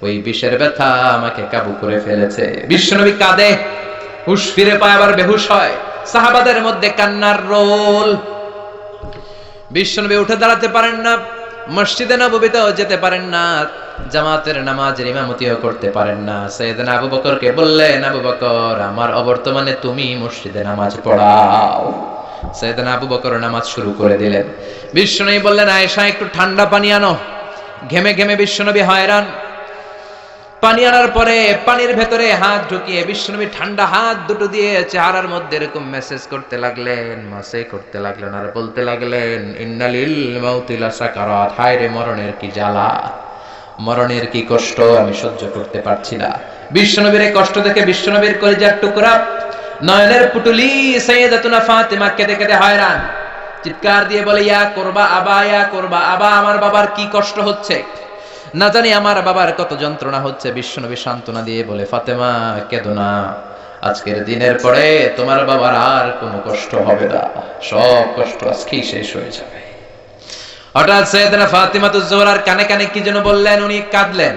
ওই বিষের ব্যথা আমাকে কাবু করে ফেলেছে। বিশ্বনবী কাঁদে, হুশ ফিরে পায়, আবার বেহুশ হয়। সাহাবাদের মধ্যে কান্নার রোল। বিশ্বনবী উঠে দাঁড়াতে পারেন না, মসজিদে নববীতেও যেতে পারেন না, জামাতের নামাজের ইমামতিও করতে পারেন না। সাইয়েদনা আবু বকরকে বললেন, আবু বকর, আমার অবর্তমানে তুমি মসজিদে নামাজ পড়াও। সাইয়েদনা আবু বকর নামাজ শুরু করে দিলেন। বিশ্বনবী বললেন, আয়েশা, একটু ঠান্ডা পানি আনো। ঘেমে ঘেমে বিশ্বনবী হয়রান। পানি আনার পরে পানির ভেতরে হাত ঢুকিয়ে বিশ্বনবী ঠান্ডা হাত দুটো দিয়ে চেহারার মধ্যে এরকম মেসেজ করতে লাগলেন, মাসে করতে লাগলেন, আর বলতে লাগলেন, ইন্নালিল মাউতি লাসাকারাত। হায় রে, মরণের কি জ্বালা, মরণের কি কষ্ট, আমি সহ্য করতে পারছি না। বিশ্বনবীর এই কষ্ট দেখে বিশ্বনবীর কলিজার টুকরা, নয়নের পুটুলি সাইয়্যিদাতুনা ফাতিমা কেঁদে কেঁদে হয়রান। চিৎকার দিয়ে বলে, ইয়া করবা আবা, ইয়া করবা আবা, আমার বাবার কি কষ্ট হচ্ছে, না জানি আমার বাবার কত যন্ত্রণা হচ্ছে। বিশ্বনবী সান্ত্বনা দিয়ে বলে, ফাতেমা কেঁদো না, আজকের দিনের পরে তোমার বাবার আর কোনো কষ্ট হবে না, সব কষ্ট আজকেই শেষ হয়ে যাবে। হঠাৎ সাইয়েদনা ফাতিমাতুজ জোহরার কানে কানে কি যেন বললেন, উনি কাঁদলেন।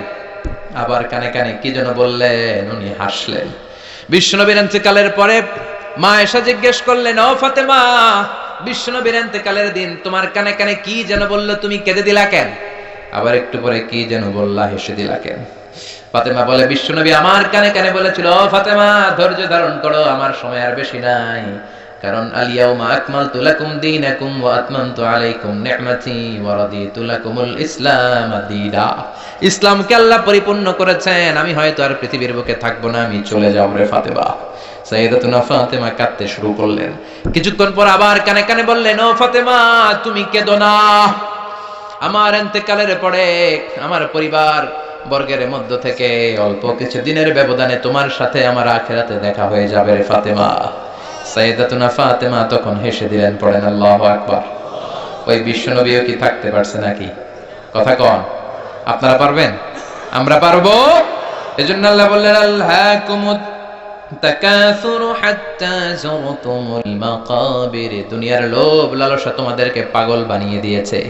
আবার কানে কানে কি যেন বললেন, উনি হাসলেন। বিশ্বনবীর ইন্তেকালের পরে মা আয়েশা জিজ্ঞেস করলেন, ও ফাতেমা, বিশ্বনবীর ইন্তেকালের দিন তোমার কানে কানে কি যেন বললো, তুমি কেঁদে দিলা কেন? আবার একটু পরে কি যেন বললা, হেসে দিলা কেন? ফাতেমা বলে, বিশ্বনবী আমার কানে কানে বলেছিল, ও ফাতেমা, ধৈর্য ধারণ করো, আমার সময় আর বেশি নাই। কারণ আল-ইয়াউমা আকমালতু লাকুম দীনাকুম ওয়া আতমামতু আলাইকুম নি'মাতি ওয়া রাদিতু লাকুমুল ইসলাম দীনা। ইসলামকে আল্লাহ পরিপূর্ণ করেছেন, আমি হয়তো আর পৃথিবীর বুকে থাকবো না, আমি চলে যাব রে ফাতেমা। সাইয়্যিদাতুনা ফাতেমা কাঁদতে শুরু করলেন। কিছুক্ষণ পর আবার কানে কানে বললেন, ও ফাতেমা, তুমি কেঁদো না, আমার ইন্তেকালের পরে আমার পরিবার বর্গের মধ্য থেকে অল্প কিছু দিনের ব্যবধানে তোমার সাথে আমার আখিরাতে দেখা হয়ে যাবে রে ফাতেমা। সাইয়্যিদাতুনা ফাতেমা তখন হেসে দিলেন। পড়েন আল্লাহু আকবার। ওই বিশ্বনবীও কি থাকতে পারছে নাকি? কথা কন, আপনারা পারবেন? আমরা পারবো? এজন্য আল্লাহ বললেন, আলহাকুমুত তাকাসুরু হাত্তা যুরতুমুল মাকাবির। দুনিয়ার লোভ লালসা তোমাদেরকে পাগল বানিয়ে দিয়েছে।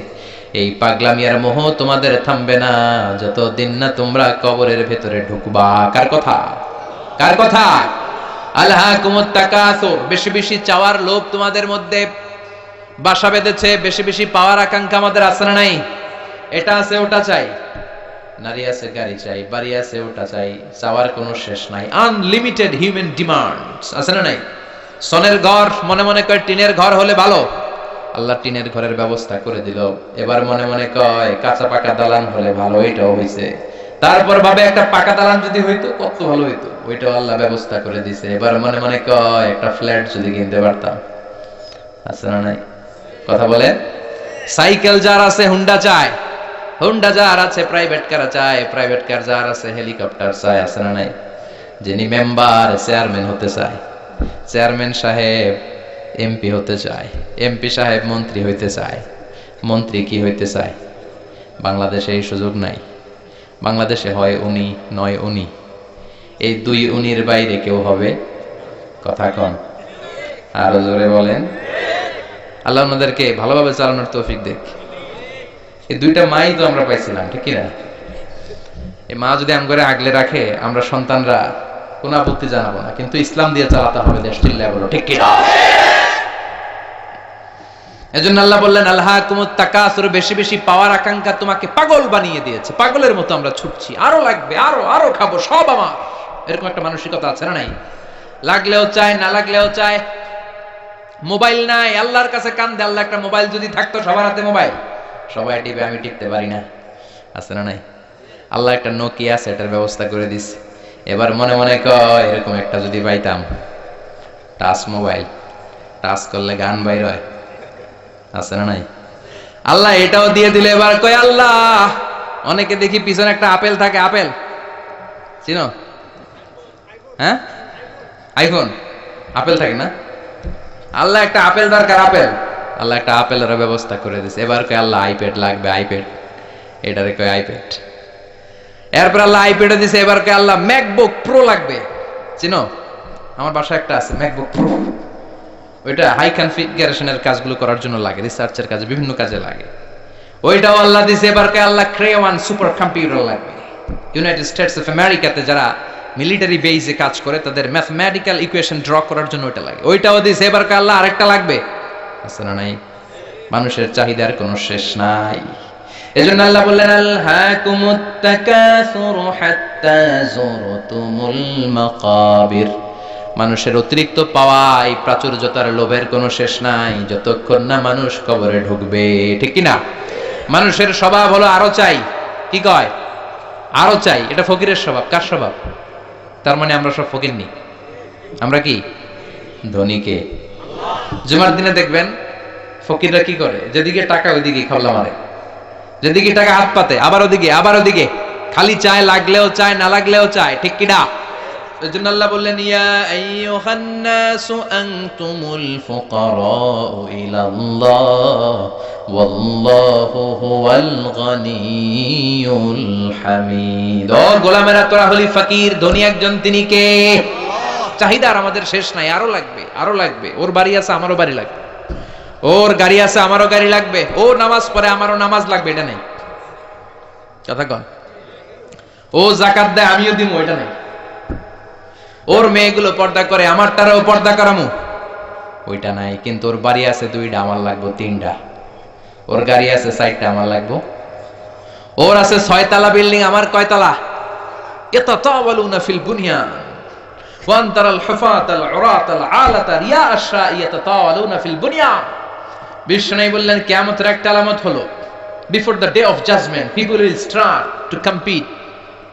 এই পাগলামি আর মোহ তোমাদের থামবে না যতদিন না তোমরা কবরের ভেতরে ঢুকবা। কার কথা? কার কথা? আলহাকুমুত তাকাসুর। বেশি বেশি চাওয়ার লোভ তোমাদের মধ্যে বাসা বেঁধেছে। বেশি বেশি পাওয়ার আকাঙ্ক্ষা আমাদের আছে না নাই? এটা আছে, ওটা চাই, নারী আছে, গাড়ি চাই, বাড়ি আছে, ওটা চাই, চাওয়ার কোনো শেষ নাই। আনলিমিটেড হিউম্যান ডিমান্ডস আছে না নাই? সনের ঘর মনে মনে কয় টিনের ঘর হলে ভালো, আল্লাহ টিনের ঘরের ব্যবস্থা করে দিল। এবার মনে মনে কয় কাঁচা পাকা দালান হলে ভালো, এটাও হইছে। তারপর ভাবে একটা পাকা দালান যদি হইতো কত ভালো হইতো, ওইটাও আল্লাহ ব্যবস্থা করে দিছে। এবার মনে মনে কয় একটা ফ্ল্যাট যদি কিনতে পারতাম। আছে না নাই? কথা বলে। সাইকেল যার আছে হুন্ডা চায়, হুন্ডা যার আছে প্রাইভেট কার চায়, প্রাইভেট কার যার আছে হেলিকপ্টার চায়। আছে না নাই? যিনি মেম্বার চেয়ারম্যান হতে চায়, চেয়ারম্যান সাহেব এমপি হতে চায়, এমপি সাহেব মন্ত্রী হইতে চায়, মন্ত্রী কি হইতে চায়? বাংলাদেশে এই সুযোগ নাই। বাংলাদেশে হয় উনি নয় উনি, এই দুই উনির বাইরে কেউ হবে? কথা কন, আরো জোরে বলেন। আল্লাহ ওনাদেরকে ভালোভাবে চালানোর তৌফিক দেখ। এই দুইটা মাই তো আমরা পাইছিলাম, ঠিক কিনা? এই মা যদি আমগরে আগলে রাখে, আমরা সন্তানরা কোন আপত্তি জানাবো না, কিন্তু ইসলাম দিয়ে চালাতে হবে দেশ। চিল্লায় বলো ঠিক কিনা? এজন্য আল্লাহ বললেন আলহাকুমুত তাকাসুর, বেশি বেশি পাওয়ার আকাঙ্ক্ষা তোমাকে পাগল বানিয়ে দিয়েছে। পাগলের মতো আমরা ছুটছি, আরো লাগবে, আরো আরো খাবো, সব আমার। এরকম একটা মানসিকতা আছে না নাই? লাগলেও চায়, না লাগলেও চায়। মোবাইল নাই, আল্লাহর কাছে কান্দে, আল্লাহ একটা মোবাইল যদি থাকতো, সবার হাতে মোবাইল, সবাই টিপে, আমি টিপতে পারি না। আছে না নাই? আল্লাহ একটা নোকিয়া সেটার ব্যবস্থা করে দিছে। এবার মনে মনে কয় এরকম একটা যদি পাইতাম, টাচ মোবাইল, টাচ করলে গান বাইর হয়। আছে না নাই? আল্লাহ এটাও দিয়ে দিলে এবার কয় আল্লাহ, অনেকে দেখি পিছনে একটা আপেল থাকে, আপেল চিনো? হ্যাঁ, আইফোন আপেল থাকে না? আল্লাহ একটা আপেল দরকার, আপেল। আল্লাহ একটা আপেলের ব্যবস্থা করে দিছে। এবার কয় আল্লাহ আইপ্যাড লাগবে, আইপ্যাড। এটারে কয় আইপ্যাড। এরপর আল্লাহ আইপ্যাডে দিছে। এবার কয় আল্লাহ ম্যাকবুক প্রো লাগবে, চিনো? আমার বাসায় একটা আছে ম্যাকবুক প্রো। ওইটা হাই কনফিগারেশনের কাজগুলো করার জন্য লাগে, রিসার্চের কাজে, বিভিন্ন কাজে লাগে। ওইটাও আল্লাহ দিছে। এবার কয় আল্লাহ ক্রে-1 সুপার কম্পিউটার লাগবে। ইউনাইটেড স্টেটস অফ আমেরিকাতে যারা মিলিটারি বেইজে কাজ করে, তাদের ম্যাথমেটিক্যাল ইকুয়েশন ড্র করার জন্য ওইটা লাগে। ওইটাও দিছে। এবার কয় আল্লাহ আরেকটা লাগবে। আছে না নাই? মানুষের চাহিদার কোনো শেষ নাই। এজন্য আল্লাহ বললেন আলহাকুমুত তাকাসুর হাত্তা যুরতুমুল মাকাবির। মানুষের অতিরিক্ত পাওয়ায় প্রাচুর্যতার লোভের কোনো শেষ নাই, যতক্ষণ না মানুষ কবরে ঢুকবে। ঠিক কিনা? মানুষের স্বভাব হলো আরো চাই। কি কয়? আরো চাই। এটা ফকিরের স্বভাব। কার স্বভাব? তার মানে আমরা সব ফকির নি। আমরা কি ধনীকে? জুমার দিনে দেখবেন ফকিররা কি করে, যেদিকে টাকা ওইদিকে খাওয়া মারে, যেদিকে টাকা হাত পাতে, আবার ওদিকে, আবার ওদিকে, খালি চায়, লাগলেও চায়, না লাগলেও চায়। ঠিক কিনা? এজন্য আল্লাহ বললেন ইয়া আইয়ুহান নাসু আনতুমুল ফুকারাউ ইলাল্লাহ ওয়াল্লাহু হুয়াল গনিয়ুল হামিদ। ও গোলামেরা, তোরা হলি ফকির, ধনী একজন, তিনি কে? চাহিদার আমাদের শেষ নাই, আরো লাগবে, আরো লাগবে। ওর বাড়ি আছে, আমারও বাড়ি লাগবে। ওর গাড়ি আছে, আমারও গাড়ি লাগবে। ও নামাজ পড়ে, আমারও নামাজ লাগবে। এটা নেই। কথা কন। ও যাকাত দেয়, আমিও দিব, এটা নেই। ওর মেয়েগুলো পর্দা করে, আমারটারও পর্দা করামু, ওইটা নাই। কিন্তু ওর বাড়ি আছে 2টা, আমার লাগবো 3টা। ওর গাড়ি আছে 4টা, আমার লাগবো। ওর আছে 6 তলা বিল্ডিং, আমার কয় তলা? ইয়াতাতাওয়ালুনা ফিল বুনিয়ান ওয়া আনতারাল হুফাতাল উরাতাল আলাতা রিয়া আশরা ইয়াতাতাওয়ালুনা ফিল বুনিয়ান। বিষ্ণু বললেন কিয়ামতের একটা আলামত হলো, before the day of judgement people will start to compete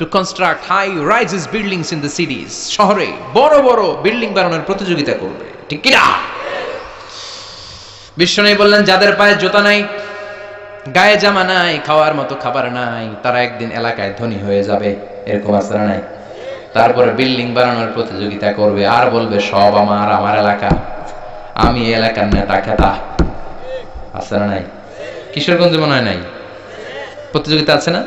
to construct high rises buildings in the cities. শহরে বড় বড় বিল্ডিং বানানোর প্রতিযোগিতা করবে। ঠিক কি না? বিষ্ণু বললেন যাদের পায়ে জুতা নাই, গায়ে জামা নাই, খাওয়ার মতো খাবার নাই, তারা একদিন এলাকায় ধনী হয়ে যাবে। এরকম আছে না নাই? তারপরে বিল্ডিং বানানোর প্রতিযোগিতা করবে, আর বলবে সব আমার, আমার এলাকা, আমি এলাকার নেতা খেতা। আছে না নাই? কিশোরগঞ্জে মনে হয় নাই? প্রতিযোগিতা আছে না?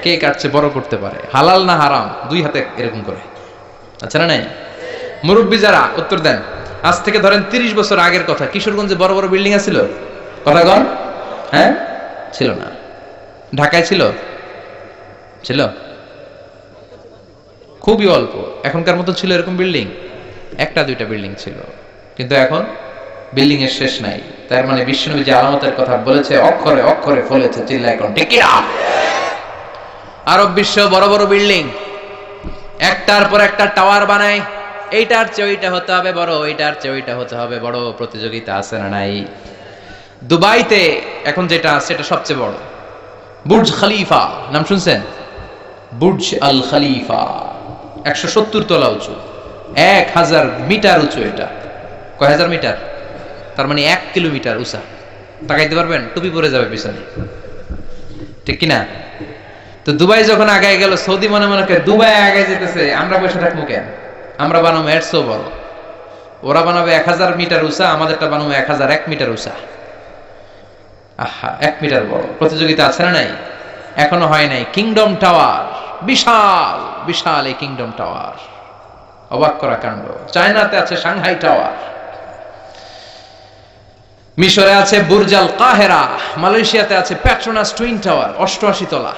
কে কাটছে বড় করতে পারে, হালাল না হারাম, 2 হাতে এরকম করে। আচ্ছা না নাই? মুরব্বী যারা উত্তর দেন। আজ থেকে ধরেন 30 বছর আগের কথা, কিশোরগঞ্জে বড় বড় বিল্ডিং আছিল? কথা কন। হ্যাঁ, ছিল না। ঢাকায় ছিল? ছিল খুবই অল্প। এখনকার মতো ছিল এরকম বিল্ডিং? 1-2টা বিল্ডিং ছিল। কিন্তু এখন বিল্ডিং এর শেষ নাই। তার মানে বিশ্বনবী যে আলামতের কথা বলেছে, অক্ষরে অক্ষরে ফলেছে। চিল্লা এখন ঠিক কি না? আরব বিশ্ব বড় বড় বিল্ডিং, একটার পর একটা টাওয়ার বানায়। এইটার চেয়ে ওইটা হতে হবে বড়, এইটার চেয়ে ওইটা হতে হবে বড়, প্রতিযোগিতা আছে না নাই? দুবাইতে এখন যেটা আছে এটা সবচেয়ে বড় বুর্জ খলিফা, নাম শুনছেন? বুর্জ আল খলিফা 170 তলা উঁচু, 1000 মিটার উঁচু। এটা কয় হাজার মিটার? তার মানে 1 কিলোমিটার উঁচা। তাকাইতে পারবেন? টুপি পরে যাবে পিছনে, ঠিক কিনা? তো দুবাই যখন আগায় গেল, সৌদি মনে মনে করে দুবাই আগায় যেতেছে, আমরা বসে থাকবো কেন? আমরা বানাবো এর চেয়েও বড়। ওরা বানাবে 1000 মিটার উঁচা, আমাদেরটা বানাবো 1001 মিটার উঁচা। আহা, 1 মিটার বড়। প্রতিযোগিতা আছে না নাই? এখনো হয় নাই। কিংডম টাওয়ার, বিশাল বিশাল এই কিংডম টাওয়ার, অবাক করা কাণ্ড। চায়নাতে আছে সাংহাই টাওয়ার, মিশরে আছে বুর্জ আল কাহেরা, মালয়েশিয়াতে আছে পেট্রোনাস টুইন টাওয়ার 88 তলা,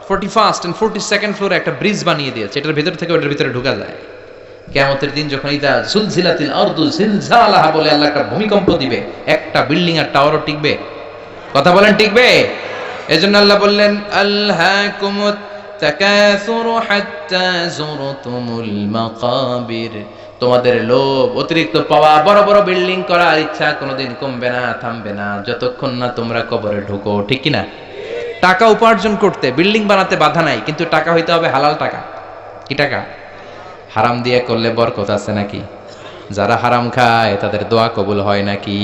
41st and 42nd ফ্লোরে একটা ব্রিজ বানিয়ে দিয়েছে, এটার ভিতর থেকে ওটার ভিতরে ঢোকা যায়। কিয়ামতের দিন যখন ইদা জুলজিলাতিল আরদু জিলজালাহা বলে আল্লাহ একটা ভূমিকম্প দিবে, একটা বিল্ডিং আর টাওয়ারও টিকবে? কথা বলেন, টিকবে? এজন্য আল্লাহ বললেন আলহাকুমুত তাকাসুরু হাত্তা যুরতুমুল মাকাবির, তোমাদের লোভ, অতিরিক্ত পাওয়া, বড় বড় বিল্ডিং করার ইচ্ছা কোনোদিন কমবে না, থামবে না যতক্ষণ না তোমরা কবরে ঢুকো, ঠিক কি না? টাকা উপার্জন করতে বিল্ডিং বানাতে বাধা নাই, কিন্তু টাকা হইতে হবে হালাল টাকা। কি টাকা? হারাম দিয়ে করলে বরকত আছে নাকি? যারা হারাম খায় তাদের দোয়া কবুল হয় নাকি?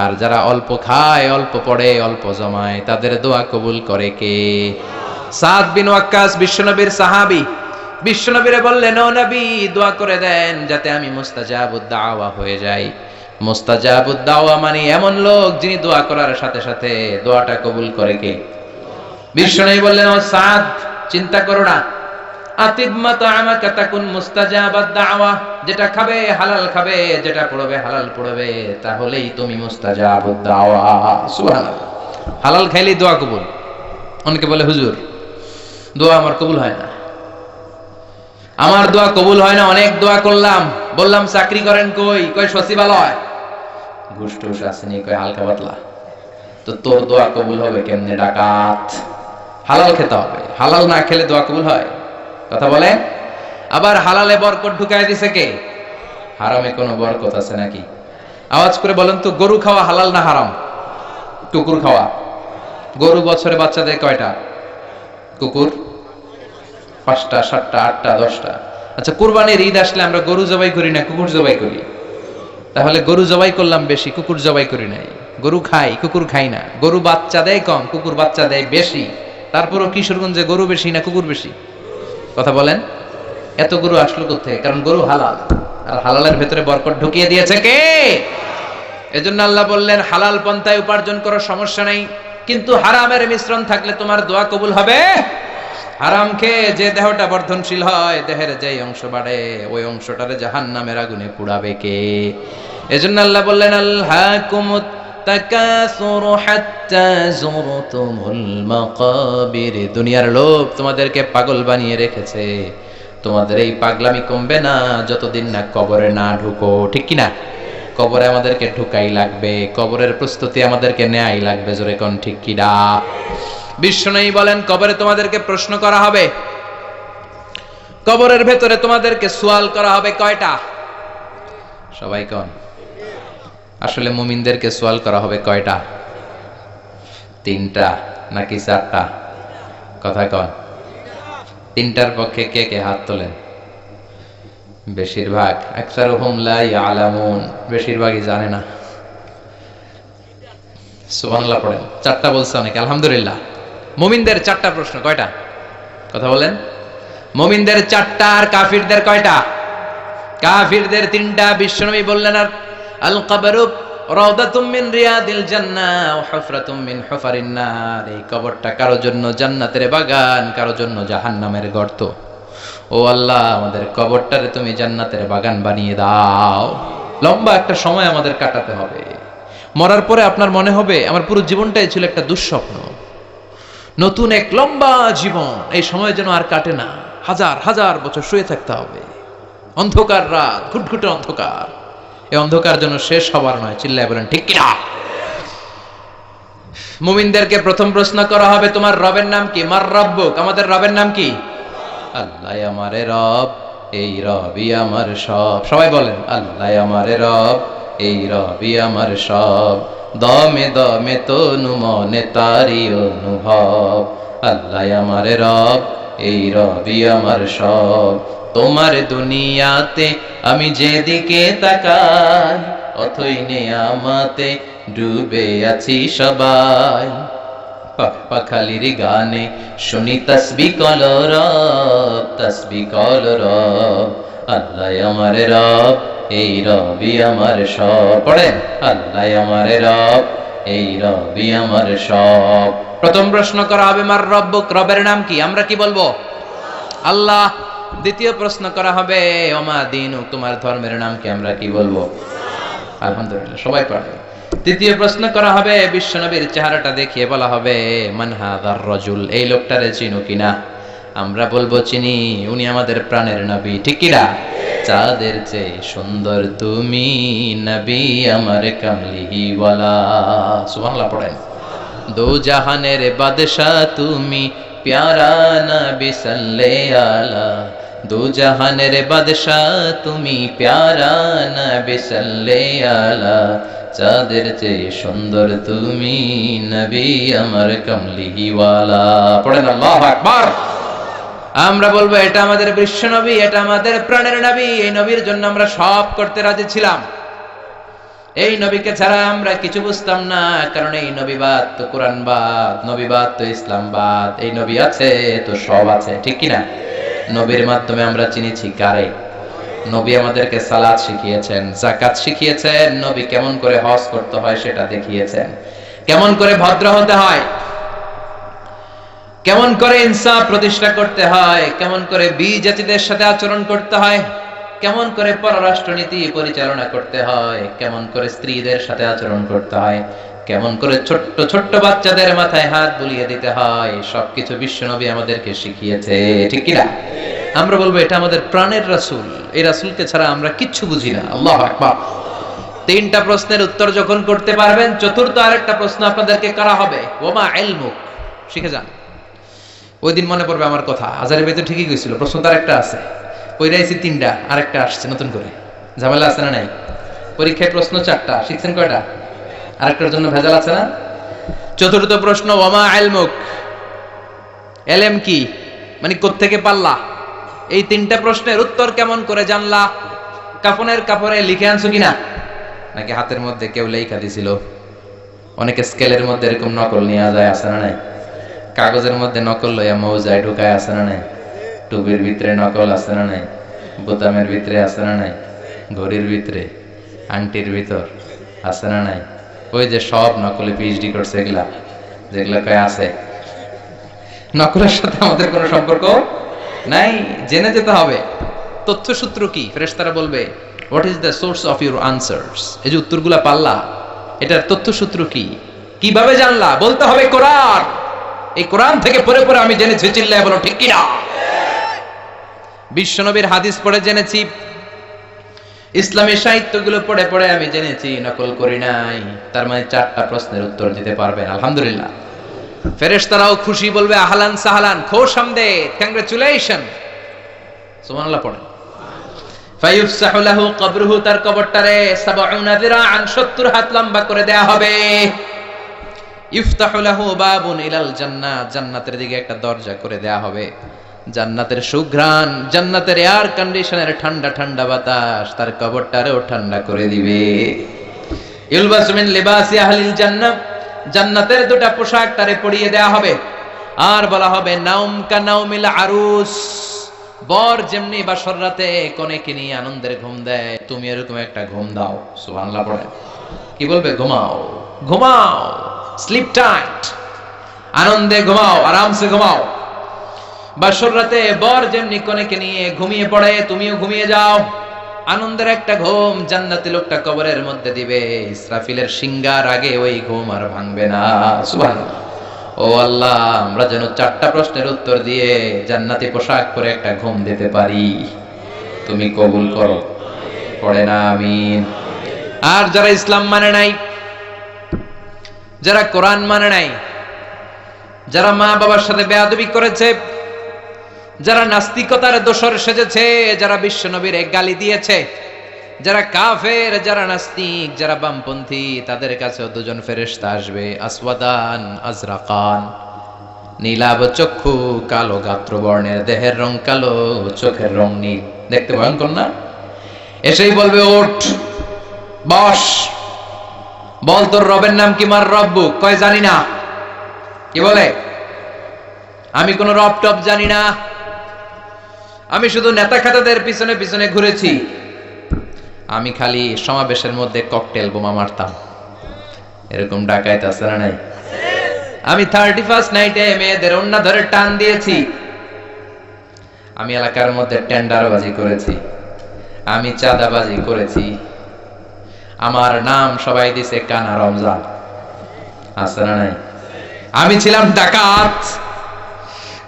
আর যারা অল্প খায়, অল্প পড়ে, অল্প জমায়, তাদের দোয়া কবুল করে কে? সাদ বিন ওয়াক্কাস বিশ্বনবীর সাহাবী, বিশ্বনবীরে বললেন ও নবী দোয়া করে দেন যাতে আমি মুস্তাজাবুদ দাওয়া হয়ে যাই। মুস্তাজাবুদ দাওয়া মানে এমন লোক যিনি দোয়া করার সাথে সাথে দোয়াটা কবুল করে কে? বিশ্বনবী বললেন ও সাদ, চিন্তা করো না, আতিব মাতাআমাকা তাকুন মুস্তাজাবাদ দাওয়া, যেটা খাবে হালাল খাবে, যেটা পড়বে হালাল পড়বে, তাহলেই তুমি মুস্তাজাবুদ দাওয়া। সুবহানাল্লাহ। হালাল খাইলেই দোয়া কবুল। অনেকে বলে হুজুর দোয়া আমার কবুল হয় না, আমার দোয়া কবুল হয় না, অনেক দোয়া করলাম, বললাম চাকরি করেন কই, কই সচিবালয়, ঘুষ টুস আসেনি, কই হালকা পাতলা। তো তোর দোয়া কবুল হবে কেমনে? ডাকাত। হালাল খেতে হবে, হালাল না খেলে দোয়া কবুল হয়? কথা বলে। আবার হালালে বরকত ঢুকাই দিছে কে? হারামে কোনো বরকত আছে নাকি? আওয়াজ করে বলেন তো, গরু খাওয়া হালাল না হারাম? কুকুর খাওয়া? গরু বছরে বাচ্চা দেয় কয়টা? কুকুর 5টা, 7টা, 8টা, 10টা। আচ্ছা, কুরবানির ঈদ আসলে আমরা গরু জবাই করি না কুকুর জবাই করি? তাহলে গরু জবাই করলাম বেশি, কুকুর জবাই করি নাই। গরু খাই, কুকুর খাই না। গরু বাচ্চা দেয় কম, কুকুর বাচ্চা দেয় বেশি। তারপরও কিশোরগঞ্জে গরু বেশি না কুকুর বেশি? কথা বলেন। এত গরু আসলো কোথায়? কারণ গরু হালাল, আর হালালের ভেতরে বরকত ঢুকিয়ে দিয়েছে কে? এজন্য আল্লাহ বললেন হালাল পন্থায় উপার্জন করার সমস্যা নাই, কিন্তু হারামের মিশ্রণ থাকলে তোমার দোয়া কবুল হবে? হারাম খেয়ে যে দেহটা বর্ধনশীল হয়, দেহের যেই অংশ বাড়ে, ওই অংশটারে জাহান্নামের আগুনে পুড়াবে কে? এজন্য আল্লাহ বললেন আলহাকুমুত তাকাসুরু হাত্তা যুরতুমুল মাকাবির, দুনিয়ার লোভ তোমাদেরকে পাগল বানিয়ে রেখেছে। তোমাদের এই পাগলামি কমবে না যতদিন না কবরে না ঢুকো, ঠিক কি না? কবরে আমাদেরকে ঢুকাই লাগবে, কবরের প্রস্তুতি আমাদেরকে নেয়াই লাগবে, জোরে কোন ঠিক কি না? বিশ্বনবী বলেন কবরে তোমাদেরকে প্রশ্ন করা হবে, কবরের ভেতরে তোমাদেরকে সওয়াল করা হবে কয়টা? সবাই কোন? আসলে মুমিনদেরকে সওয়াল করা হবে কয়টা? 3টা নাকি 4টা? কথা কোন? 3টার পক্ষে কে কে হাত তোলেন? বেশিরভাগ। আকসারুহুম লা ইয়ালামুন, বেশিরভাগই জানে না। সুবহানাল্লাহ পড়েন। 4টা বলছে অনেকে, আলহামদুলিল্লাহ। মুমিনদের 4টা প্রশ্ন, কয়টা? কথা বলেন। মুমিনদের 4টা, আর কাফিরদের কয়টা? কাফিরদের 3টা। বিশ্বনবী বললেন আর আল কবরু রাউদাতুম মিন রিয়াদিল জান্নাহ ওয়া হুফরাতুম মিন হুফারিন নার, এই কবরটা কারো জন্য জান্নাতের বাগান, কারো জন্য জাহান্নামের গর্ত। ও আল্লাহ, আমাদের কবরটারে তুমি জান্নাতের বাগান বানিয়ে দাও। লম্বা একটা সময় আমাদের কাটাতে হবে। মরার পরে আপনার মনে হবে আমার পুরো জীবনটাই ছিল একটা দুঃস্বপ্ন, নতুন এক লম্বা জীবন, এই সময় যেন আর কাটে না, হাজার হাজার বছর শুয়ে থাকতে হবে। অন্ধকার রাত, ঘুটঘুটে অন্ধকার, এই অন্ধকার যেন শেষ হবার নয়। চিল্লায় বলেন ঠিক কিনা? মুমিনদেরকে প্রথম প্রশ্ন করা হবে তোমার রবের নাম কি? মার রব্বুক, আমাদের রবের নাম কি? আল্লাহ আমারে রব। এই রবি আমার সব। সবাই বলেন, আল্লাহ আমার রব, এই রবি আমার সব। দমে দমে তনু মনে তারি অনুভব। আল্লাহ আমার রব, এই রবি আমার সব। তোমার দুনিয়াতে আমি যেদিকে তাকাই, অথই নেয়ামতে ডুবে আছি সবাই। পাখালির গানে শুনি তসবি কলরব, তসবি কলরব। আল্লাহ আমার রব, এই রবি আমার সব। পড়েন, আল্লাহ আমার রব, এই রবি আমার সব। প্রথম প্রশ্ন করা হবে, মার রব্বুক, রবের নাম কি? আমরা কি বলবো? আল্লাহ। দ্বিতীয় প্রশ্ন করা হবে, ওমা দীনুক, তোমার ধর্মের নাম কি? আমরা কি বলবো? আলহামদুলিল্লাহ, সবাই পারে। তৃতীয় প্রশ্ন করা হবে, বিশ্বনবীর চেহারাটা দেখিয়ে বলা হবে, মান হাযার রাজুল, এই লোকটারে চিনো কিনা? আমরা বলবো চিনি, উনি আমাদের প্রাণের নবী। ঠিক কিনা? চাঁদের চেয়ে সুন্দর তুমি নবী আমার কামলিহি ওয়ালা। সুবহানাল্লাহ পড়েন। দো জাহানের বাদশাহ তুমি প্যারা নবী সাল্লাল্লাহু আলা। দো জাহানের বাদশাহ তুমি প্যারা নবী সাল্লাল্লাহু আলা। চাঁদের চেয়ে সুন্দর তুমি নবী আমার কামলিহি ওয়ালা। পড়েন আল্লাহু আকবার। আমরা বলবো এটা আমাদের বিশ্ব নবী, এটা আমাদের প্রাণের নবী। এই নবীর জন্য আমরা সব করতে রাজি ছিলাম। এই নবীকে ছাড়া আমরা কিছু বুঝতাম না, কারণ এই নবীবাদ তো কোরআনবাদ, নবীবাদ তো ইসলামবাদ। এই নবী আছে তো সব আছে। ঠিক কিনা? নবীর মাধ্যমে আমরা চিনেছি কারে? নবী আমাদেরকে সালাত শিখিয়েছেন, যাকাত শিখিয়েছেন, নবী কেমন করে হজ করতে হয় সেটা দেখিয়েছেন, কেমন করে ভদ্র হতে হয়, কেমন করে ইনসাফ প্রতিষ্ঠা করতে হয়, কেমন করে বিজাতিদের সাথে আচরণ করতে হয়, কেমন করে পররাষ্ট্রনীতি পরিচালনা করতে হয়, কেমন করে স্ত্রীদের সাথে আচরণ করতে হয়, কেমন করে ছোট্ট ছোট্ট বাচ্চাদের মাথায় হাত বুলিয়ে দিতে হয়, সবকিছু বিশ্বনবী আমাদেরকে শিখিয়েছে। ঠিক কিনা? আমরা বলবো এটা আমাদের প্রাণের রাসূল। এই রাসূলকে ছাড়া আমরা কিচ্ছু বুঝি না। আল্লাহু আকবার। তিনটা প্রশ্নের উত্তর যখন করতে পারবেন, চতুর্থ আরেকটা প্রশ্ন আপনাদেরকে করা হবে, ওমা ইলমুক, শিখে যান। ওই দিন মনে পড়বে আমার কথা, আজারের ভেতর ঠিকই গেছিল, প্রশ্ন তো আরেকটা আছে। পড়াইছি তিনটা, আরেকটা আসছে নতুন করে। ঝামেলা আছে না নাই? পরীক্ষায় প্রশ্ন চারটা, শিখছেন কয়টা? আরেকটার জন্য ভেজাল আছে না? চতুর্থ প্রশ্ন, ওমা ইলমুক, এলেম কি? মানে কোত্থেকে পারলা? এই তিনটা প্রশ্নের উত্তর কেমন করে জানলা? কাফনের কাপড়ে লিখে আনছো কিনা, নাকি হাতের মধ্যে কেউ লেখা দিছিল? অনেকে স্কেলের মধ্যে এরকম নকল নিয়ে যায়, আছে না নাই? কাগজের মধ্যে নকল লইয়া মৌজায় ঢুকায়, আছে না নাই? টুপির ভিতরে নকল, আছে না নাই? বোতামের ভিতরে, আছে না নাই? ঘড়ির ভিতরে, আংটির ভিতর, আছে না নাই? ওই যে সব নকলে পিএইচডি করছে, এগুলা যেগুলা কয় আছে। নকলের সাথে আমাদের কোনো সম্পর্ক নাই, জেনে যেতে হবে তথ্যসূত্র কি। ফেরেশতারা বলবে, what is the source of your answers? এই যে উত্তরগুলা পাল্লা, এটার তথ্যসূত্র কি? কিভাবে জানলা? বলতে হবে কোরআন। এই কোরআন থেকে পড়ে পড়ে আমি জেনেছি। চিল্লায় বলো ঠিক কিনা? বিশ্বনবীর হাদিস পড়ে জেনেছি, ইসলামের সাহিত্যগুলো পড়ে পড়ে আমি জেনেছি, নকল করি নাই। তার মানে চারটা প্রশ্নের উত্তর দিতে পারবেন, আলহামদুলিল্লাহ। ফেরেশতারাও খুশি, বলবে আহলান সাহলান, খোশ আমদেদ, কংগ্রাচুলেশন। সুবহানাল্লাহ পড়েন। ফায়ুফসাহু লাহু কবরুহু, তার কবরটারে ৭০ যিরাআন ৭০ হাত লম্বা করে দেয়া হবে। ইফতাহু লাহু বাবুন ইলাল জান্নাহ, জান্নাতের দিকে একটা দরজা করে দেয়া হবে। জান্নাতের সুঘ্রাণ, জান্নাতের এয়ার কন্ডিশনের ঠান্ডা ঠান্ডা বাতাস তার কবরটারেও ঠান্ডা করে দিবে। ইলবাসু মিন লিবাসি আহলিল জান্নাহ, জান্নাতের দুটা পোশাক তারে পরিয়ে দেয়া হবে। আর বলা হবে, নাউম কা নাউমিল আরুস, বর যেমনি বাসর রাতে কনেকে নিয়ে আনন্দের ঘুম দেয়, তুমি এরকম একটা ঘুম দাও। সুবহানাল্লাহ পড়ে। কি বলবে? ঘুমাও, ঘুমাও, স্লিপ টাইট, আনন্দে ঘুমাও, আরামসে ঘুমাও। বাসর রাতে বর যেমনি কনেকে নিয়ে ঘুমিয়ে পড়ে, তুমিও ঘুমিয়ে যাও। আনন্দের একটা ঘুম জান্নাতি লোকটা কবরের মধ্যে দিবে। ইসরাফিলের সিংহার আগে ওই ঘুম আর ভাঙবে না। সুবহানাল্লাহ। ও আল্লাহ, আমরা যেন চারটা প্রশ্নের উত্তর দিয়ে জান্নাতি পোশাক পরে একটা ঘুম দিতে পারি, তুমি কবুল করো। পড়ে না আমিন। আর যারা ইসলাম মানে নাই, যারা কোরআন মানে নাই, যারা মা বাবার সাথে বেয়াদবি করেছে, যারা নাস্তিকতার দোসর সেজেছে, যারা বিশ্বনবীর গালি দিয়েছে, যারা কাফের, যারা নাস্তিক, যারা বামপন্থী, তাদের কাছেও দুজন ফেরেশতা আসবে। আসওয়াদান আজরাকান, নীলাভ চক্ষু, কালো গাত্রবর্ণের, দেহের রং কালো, চোখের রং নীল, দেখতে ভয়ঙ্কর না? এসেই বলবে, ওঠ, বস, বল তোর রবের নাম কি? মার রব্বুক। কয় জানি না। কি বলে? আমি কোন রব টব জানি না, আমি শুধু নেতা খাতাদের পিছনে পিছনে ঘুরেছি, আমি খালি সমাবেশের মধ্যে ককটেল বোমা মারতাম। এরকম ডাকাইত আছে না নাই? আমি 31st নাইটে মেয়েদের ওন্না ধরে টান দিয়েছি, আমি এলাকার মধ্যে টেন্ডারবাজি করেছি, আমি চাঁদাবাজি করেছি, আমার নাম সবাই দিছে কানা রমজান। আছে না নাই? আমি ছিলাম ডাকাত।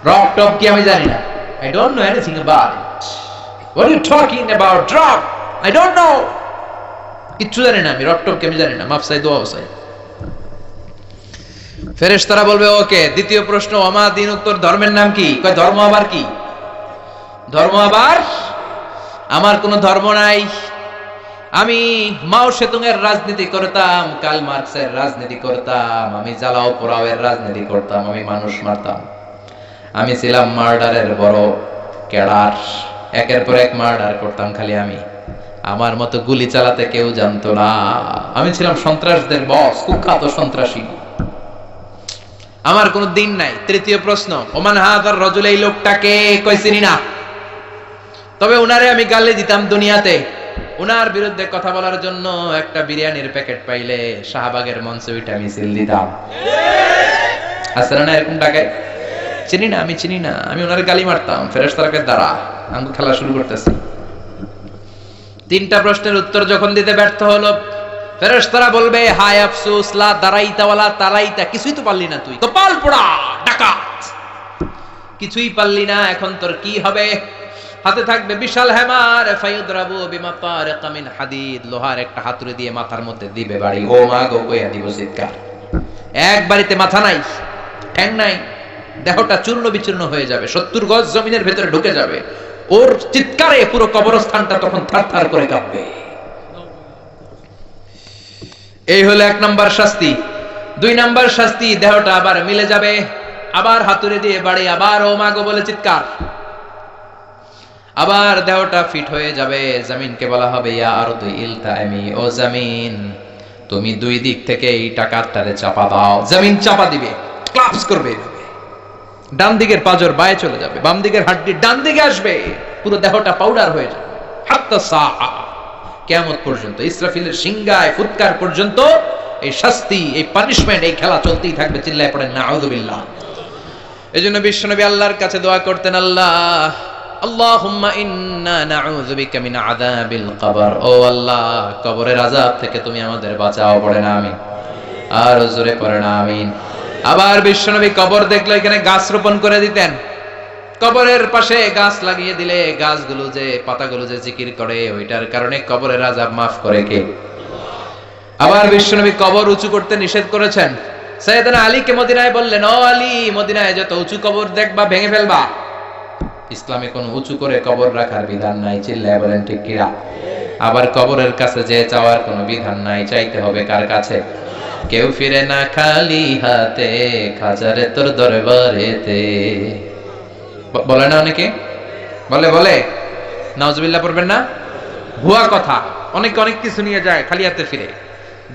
রক টপ কি আমি জানি না। I don't know anything about it. What are you talking about? Drop. I don't know. কিচ্ছু জানি না আমি, রক টপ কি আমি জানি না। মাফ চাই, দোয়া চাই। ফেরেশতারা বলবে, ওকে। দ্বিতীয় প্রশ্ন, ওমা দিন, উত্তর ধর্মের নাম কি? কয় ধর্ম আবার কি? ধর্ম আবার? আমার কোনো ধর্ম নাই। আমি মাও সেতুং এর রাজনীতি করতাম, কার্ল মার্কসের রাজনীতি করতাম, আমি জ্বালাও পোড়াও এর রাজনীতি করতাম, আমি মানুষ মারতাম, আমি ছিলাম মার্ডারের বড় ক্যাডার, একের পর এক মার্ডার করতাম খালি আমি, আমার মতো গুলি চালাতে কেউ জানতো না, আমি ছিলাম সন্ত্রাসদের বস, কুখ্যাত সন্ত্রাসী, আমার কোনো দিন নাই। তৃতীয় প্রশ্ন, ওমান হাযার রাজুল, এই লোকটাকে? কই চিনি না, তবে উনারে আমি গালি দিতাম দুনিয়াতে, উনার বিরুদ্ধে কথা বলার জন্য একটা বিরিয়ানির প্যাকেট পাইলে শাহবাগের মঞ্চে ওইটা মিছিল দিতাম। আসলে না এরকম ডাকে? চিনি না, আমি চিনি না, আমি ওনার গালি মারতাম। ফেরেশতারা দাঁড়া, আমি খেলা শুরু করতেছি। তিনটা প্রশ্নের উত্তর যখন দিতে ব্যর্থ হলো, ফেরেশতারা বলবে, হায় আফসোস, লা দারাইতা ওয়ালা তালাইতা, কিছুই তো পারলি না তুই, কপাল পোড়া ডাকাত, কিছুই পারলি না, এখন তোর কি হবে? হাতে থাকবে বিশাল হ্যামার, ফায়ুদরাবু বিমাতারিক মিন হাদিদ, লোহার একটা হাতুড়ি দিয়ে মাথার মধ্যে দিবে বাড়ি। ও মা গো, কইয়া দিব চিৎকার। এক বাড়িতে মাথা নাই, ঠ্যাং নাই, দেহটা চূর্ণ বিচূর্ণ হয়ে যাবে, 70 গজ জমিনের ভেতরে ঢুকে যাবে, ওর চিৎকারে পুরো কবরস্থানটা তখন থারথার করে কাঁপবে। এই হলো 1 নাম্বার শাস্তি। 2 নাম্বার শাস্তি, দেহটা আবার মিলে যাবে, আবার হাতুড়ি দিয়ে বাড়ি, আবার ও মা গো বলে চিৎকার, আবার দেহটা ফিট হয়ে যাবে। জমিনকে বলা হবে, ইয়া আরদু ইলতাইমি, ও জমিন তুমি 2 দিক থেকে এই টাকাটারে চাপা দাও। জমিন চাপা দিবে, ক্লাপস করবে, ডান দিকের পাজর বায়ে চলে যাবে, বাম দিকের হাড্ডি ডান দিকে আসবে, পুরো দেহটা পাউডার হয়ে যাবে। হাত্তা সাআ, কিয়ামত পর্যন্ত, ইসরাফিলের সিংহায় ফুৎকার পর্যন্ত এই শাস্তি, এই পানিশমেন্ট, এই খেলা চলতেই থাকবে। চিল্লায় পড়েন নাউযুবিল্লাহ। এজন্য বিশ্বনবী আল্লাহর কাছে দোয়া করতেন, আল্লাহ আল্লাহুম্মা ইন্না নাউযু বিকা মিন আযাবিল কবর, ও আল্লাহ কবরের আযাব থেকে তুমি আমাদের বাঁচাও। পড়েন আমিন, আর জোরে পড়েন আমিন। আবার বিশ্বনবী কবর দেখলে এখানে গাছ রোপণ করে দিতেন, কবরের পাশে গাছ লাগিয়ে দিলে গাছগুলো যে পাতাগুলো যে জিকির করে, ওইটার কারণে কবরের আযাব মাফ করে কে? আবার বিশ্বনবী কবর উঁচু করতে নিষেধ করেছেন। সাইয়েদনা আলীকে মদিনায় বললেন, ও আলী, মদিনায় যত উঁচু কবর দেখবা ভেঙে ফেলবা। ইসলামে কোনো উঁচু করে কবর রাখার বিধান নাই। চিল্লায় বলেন ঠিক কিনা? আবার কবরের কাছে যে চাওয়ার কোনো বিধান নাই, চাইতে হবে কার কাছে? কেউ ফিরে না খালি হাতে, খাজারে তোর দরবারেতে। বলে না অনেকে? বলে নাউজুবিল্লাহ পড়বেন না? ভুয়া কথা, অনেকে অনেক কিছু নিয়ে যায়, খালি হাতে ফিরে।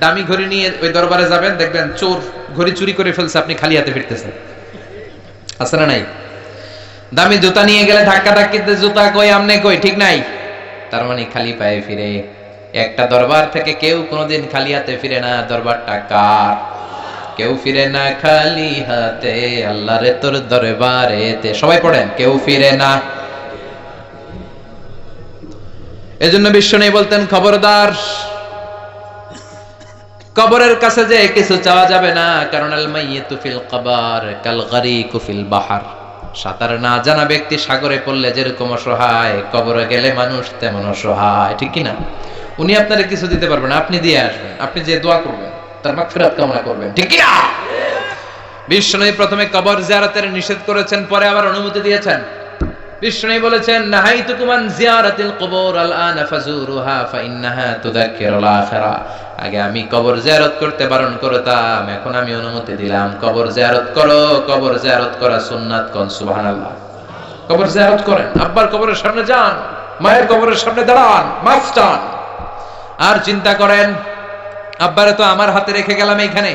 দামি ঘড়ি নিয়ে ওই দরবারে যাবেন, দেখবেন চোর ঘড়ি চুরি করে ফেলছে, আপনি খালি হাতে ফিরতেছেন। আছে না নাই? দামি জুতা নিয়ে গেলে ধাক্কা ধাক্কিতে জুতা কই, আমনে কই, ঠিক নাই? তার মানে খালি পায়ে ফিরে। একটা দরবার থেকে কেউ কোনোদিন খালি হাতে ফিরে না। দরবারটা কার? কেউ ফিরে না খালি হাতে, আল্লাহরে তোর দরবারেতে। সবাই পড়েন, কেউ ফিরে না। এজন্য বিশ্বনবী বলতেন, খবরদার কবরের কাছে যে কিছু চাওয়া যাবে না, কারণ আল মাইয়িতু ফিল কবর কাল গরিকু ফিল বাহর। সাঁতার না জানা ব্যক্তি সাগরে পড়লে যেরকম অসহায়, কবরে গেলে মানুষ তেমন অসহায়, ঠিক কি না? উনি আপনারে কিছু দিতে পারবেন না, আপনি দিয়ে আসবেন, আপনি যে দোয়া করবেন, তার মাগফিরাত কামনা করবেন, ঠিক কি না? বিশ্বনবী প্রথমে কবর জিয়ারতের নিষেধ করেছেন, পরে আবার অনুমতি দিয়েছেন। বিষ্ণু বলেছেন নাহাইতুকুম আন জিয়ারাতিল কুবুর আলআনা ফাজুরুহা ফাইন্নাহা তুযাক্কিরুল আখিরা। আগে আমি কবর জিয়ারত করতে বারণ করতাম, এখন আমি অনুমতি দিলাম কবর জিয়ারত করো। কবর জিয়ারত করা সুন্নাত, কোন সুবহানাল্লাহ। কবর জিয়ারত করেন, আব্বার কবরের সামনে যান, মায়ের কবরের সামনে দাঁড়ান, মাফ চান। আর চিন্তা করেন আব্বারে তো আমার হাতে রেখে গেলাম এইখানে,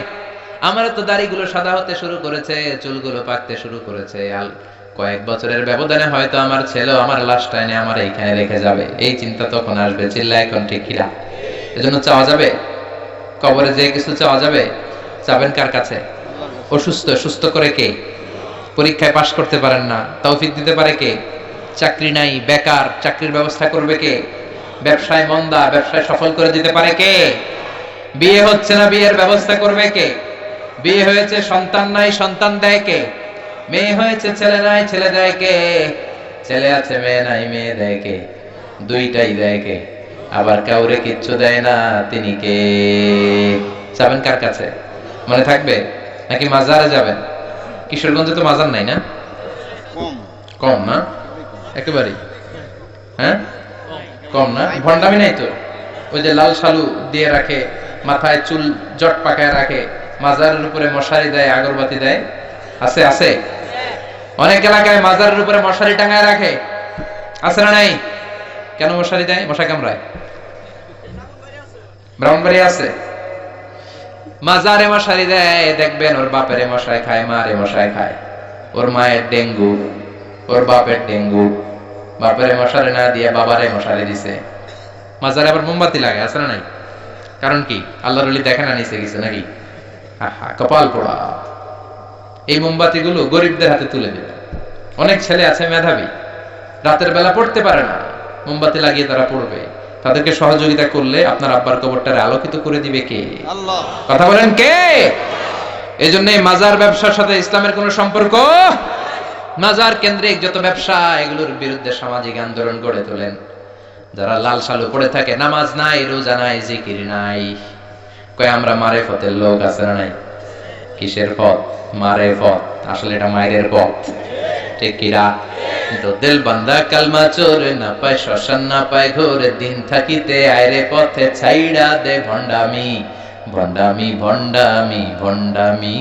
আমারও তো দাড়িগুলো সাদা হতে শুরু করেছে, চুলগুলো পাকতে শুরু করেছে, কয়েক বছরের ব্যবধানে হয়তো আমার ছেলে আমার লাশটা এনে আমার এইখানে রেখে যাবে। এই চিন্তা তখন আসবে, চিল্লা এখন ঠিক কিনা? এজন্য চাওয়া যাবে কবরে যে কিছু চাওয়া যাবে? চাবেন কার কাছে? অসুস্থ, সুস্থ করে কে? পরীক্ষায় পাশ করতে পারেন না, তৌফিক দিতে পারে কে? চাকরি নাই, বেকার, চাকরির ব্যবস্থা করবে কে? ব্যবসায় মন্দা, ব্যবসায় সফল করে দিতে পারে কে? বিয়ে হচ্ছে না, বিয়ের ব্যবস্থা করবে কে? বিয়ে হয়েছে, সন্তান নাই, সন্তান দেয় কে? মেয়ে হয়েছে, ছেলে নাই, ছেলে দেয় কে? ছেলে আছে, মেয়ে নাই, মেয়ে দেয় কে? দুইটাই দেয় কে? আবার কাউরে কিচ্ছু দেয় না, তিনি কে? যাবেন কার কাছে? মনে থাকবে নাকি মাজারে যাবেন? কিশোরগঞ্জে তো মাজার নাই না? কম না একেবারে? হ্যাঁ কম না? ভণ্ডামি নাই তো? ওই যে লাল শালু দিয়ে রাখে, মাথায় চুল জট পাকায় রাখে, মাজারের উপরে মশারি দেয়, আগরবাতি দেয়, আছে? আছে অনেক এলাকায় মাজারের উপরে মশারি টাঙায় রাখে, আছে না নাই? কেন মশারি দেয়? মশা কামড়ায়? ব্রাহ্মণবাড়ি আছে মাজারে মশারি দেয়, দেখবেন ওর বাপেরে মশাই খায়, মারে মশাই খায়, ওর মায়ের ডেঙ্গু, ওর বাপের ডেঙ্গু, বাপেরে মশারি না দিয়ে বাবারে মশারি দিছে। মাজারে আবার মোমবাতি লাগে, আছে না নাই? কারণ কি? আল্লাহর ওলি দেখে না নিচে গেছে নাকি? কপাল পোড়া। এই মোমবাতি গুলো গরিবদের হাতে তুলে দেবে। অনেক ছেলে আছে মেধাবী, রাতের বেলা পড়তে পারে না, মোমবাতি লাগিয়ে তারা পড়বে। তাদেরকে সহযোগিতা করলে আপনার আব্বার কবরটারে আলোকিত করে দিবে কে? আল্লাহ। কথা বলেন কে? এই জন্য মাজার ব্যবসার সাথে ইসলামের কোন সম্পর্ক? মাজার কেন্দ্রিক যত ব্যবসা, এগুলোর বিরুদ্ধে সামাজিক আন্দোলন গড়ে তোলেন। যারা লাল শালু পড়ে থাকে, নামাজ নাই, রোজা নাই, জিকির নাই, কয় আমরা মারেফতের লোক, আছে না নাই? কিসের পথ? মারেফত। আসলে এটা মায়ের পথ, ঠিক কিরা? তো দিল বান্দা কালমা চোরে, না পায় শ্মশান, না পায় ঘোরে, দিন থাকিতে আয়রে পথে ছাইড়া দে ভণ্ডামি, ভণ্ডামি, ভণ্ডামি, ভণ্ডামি।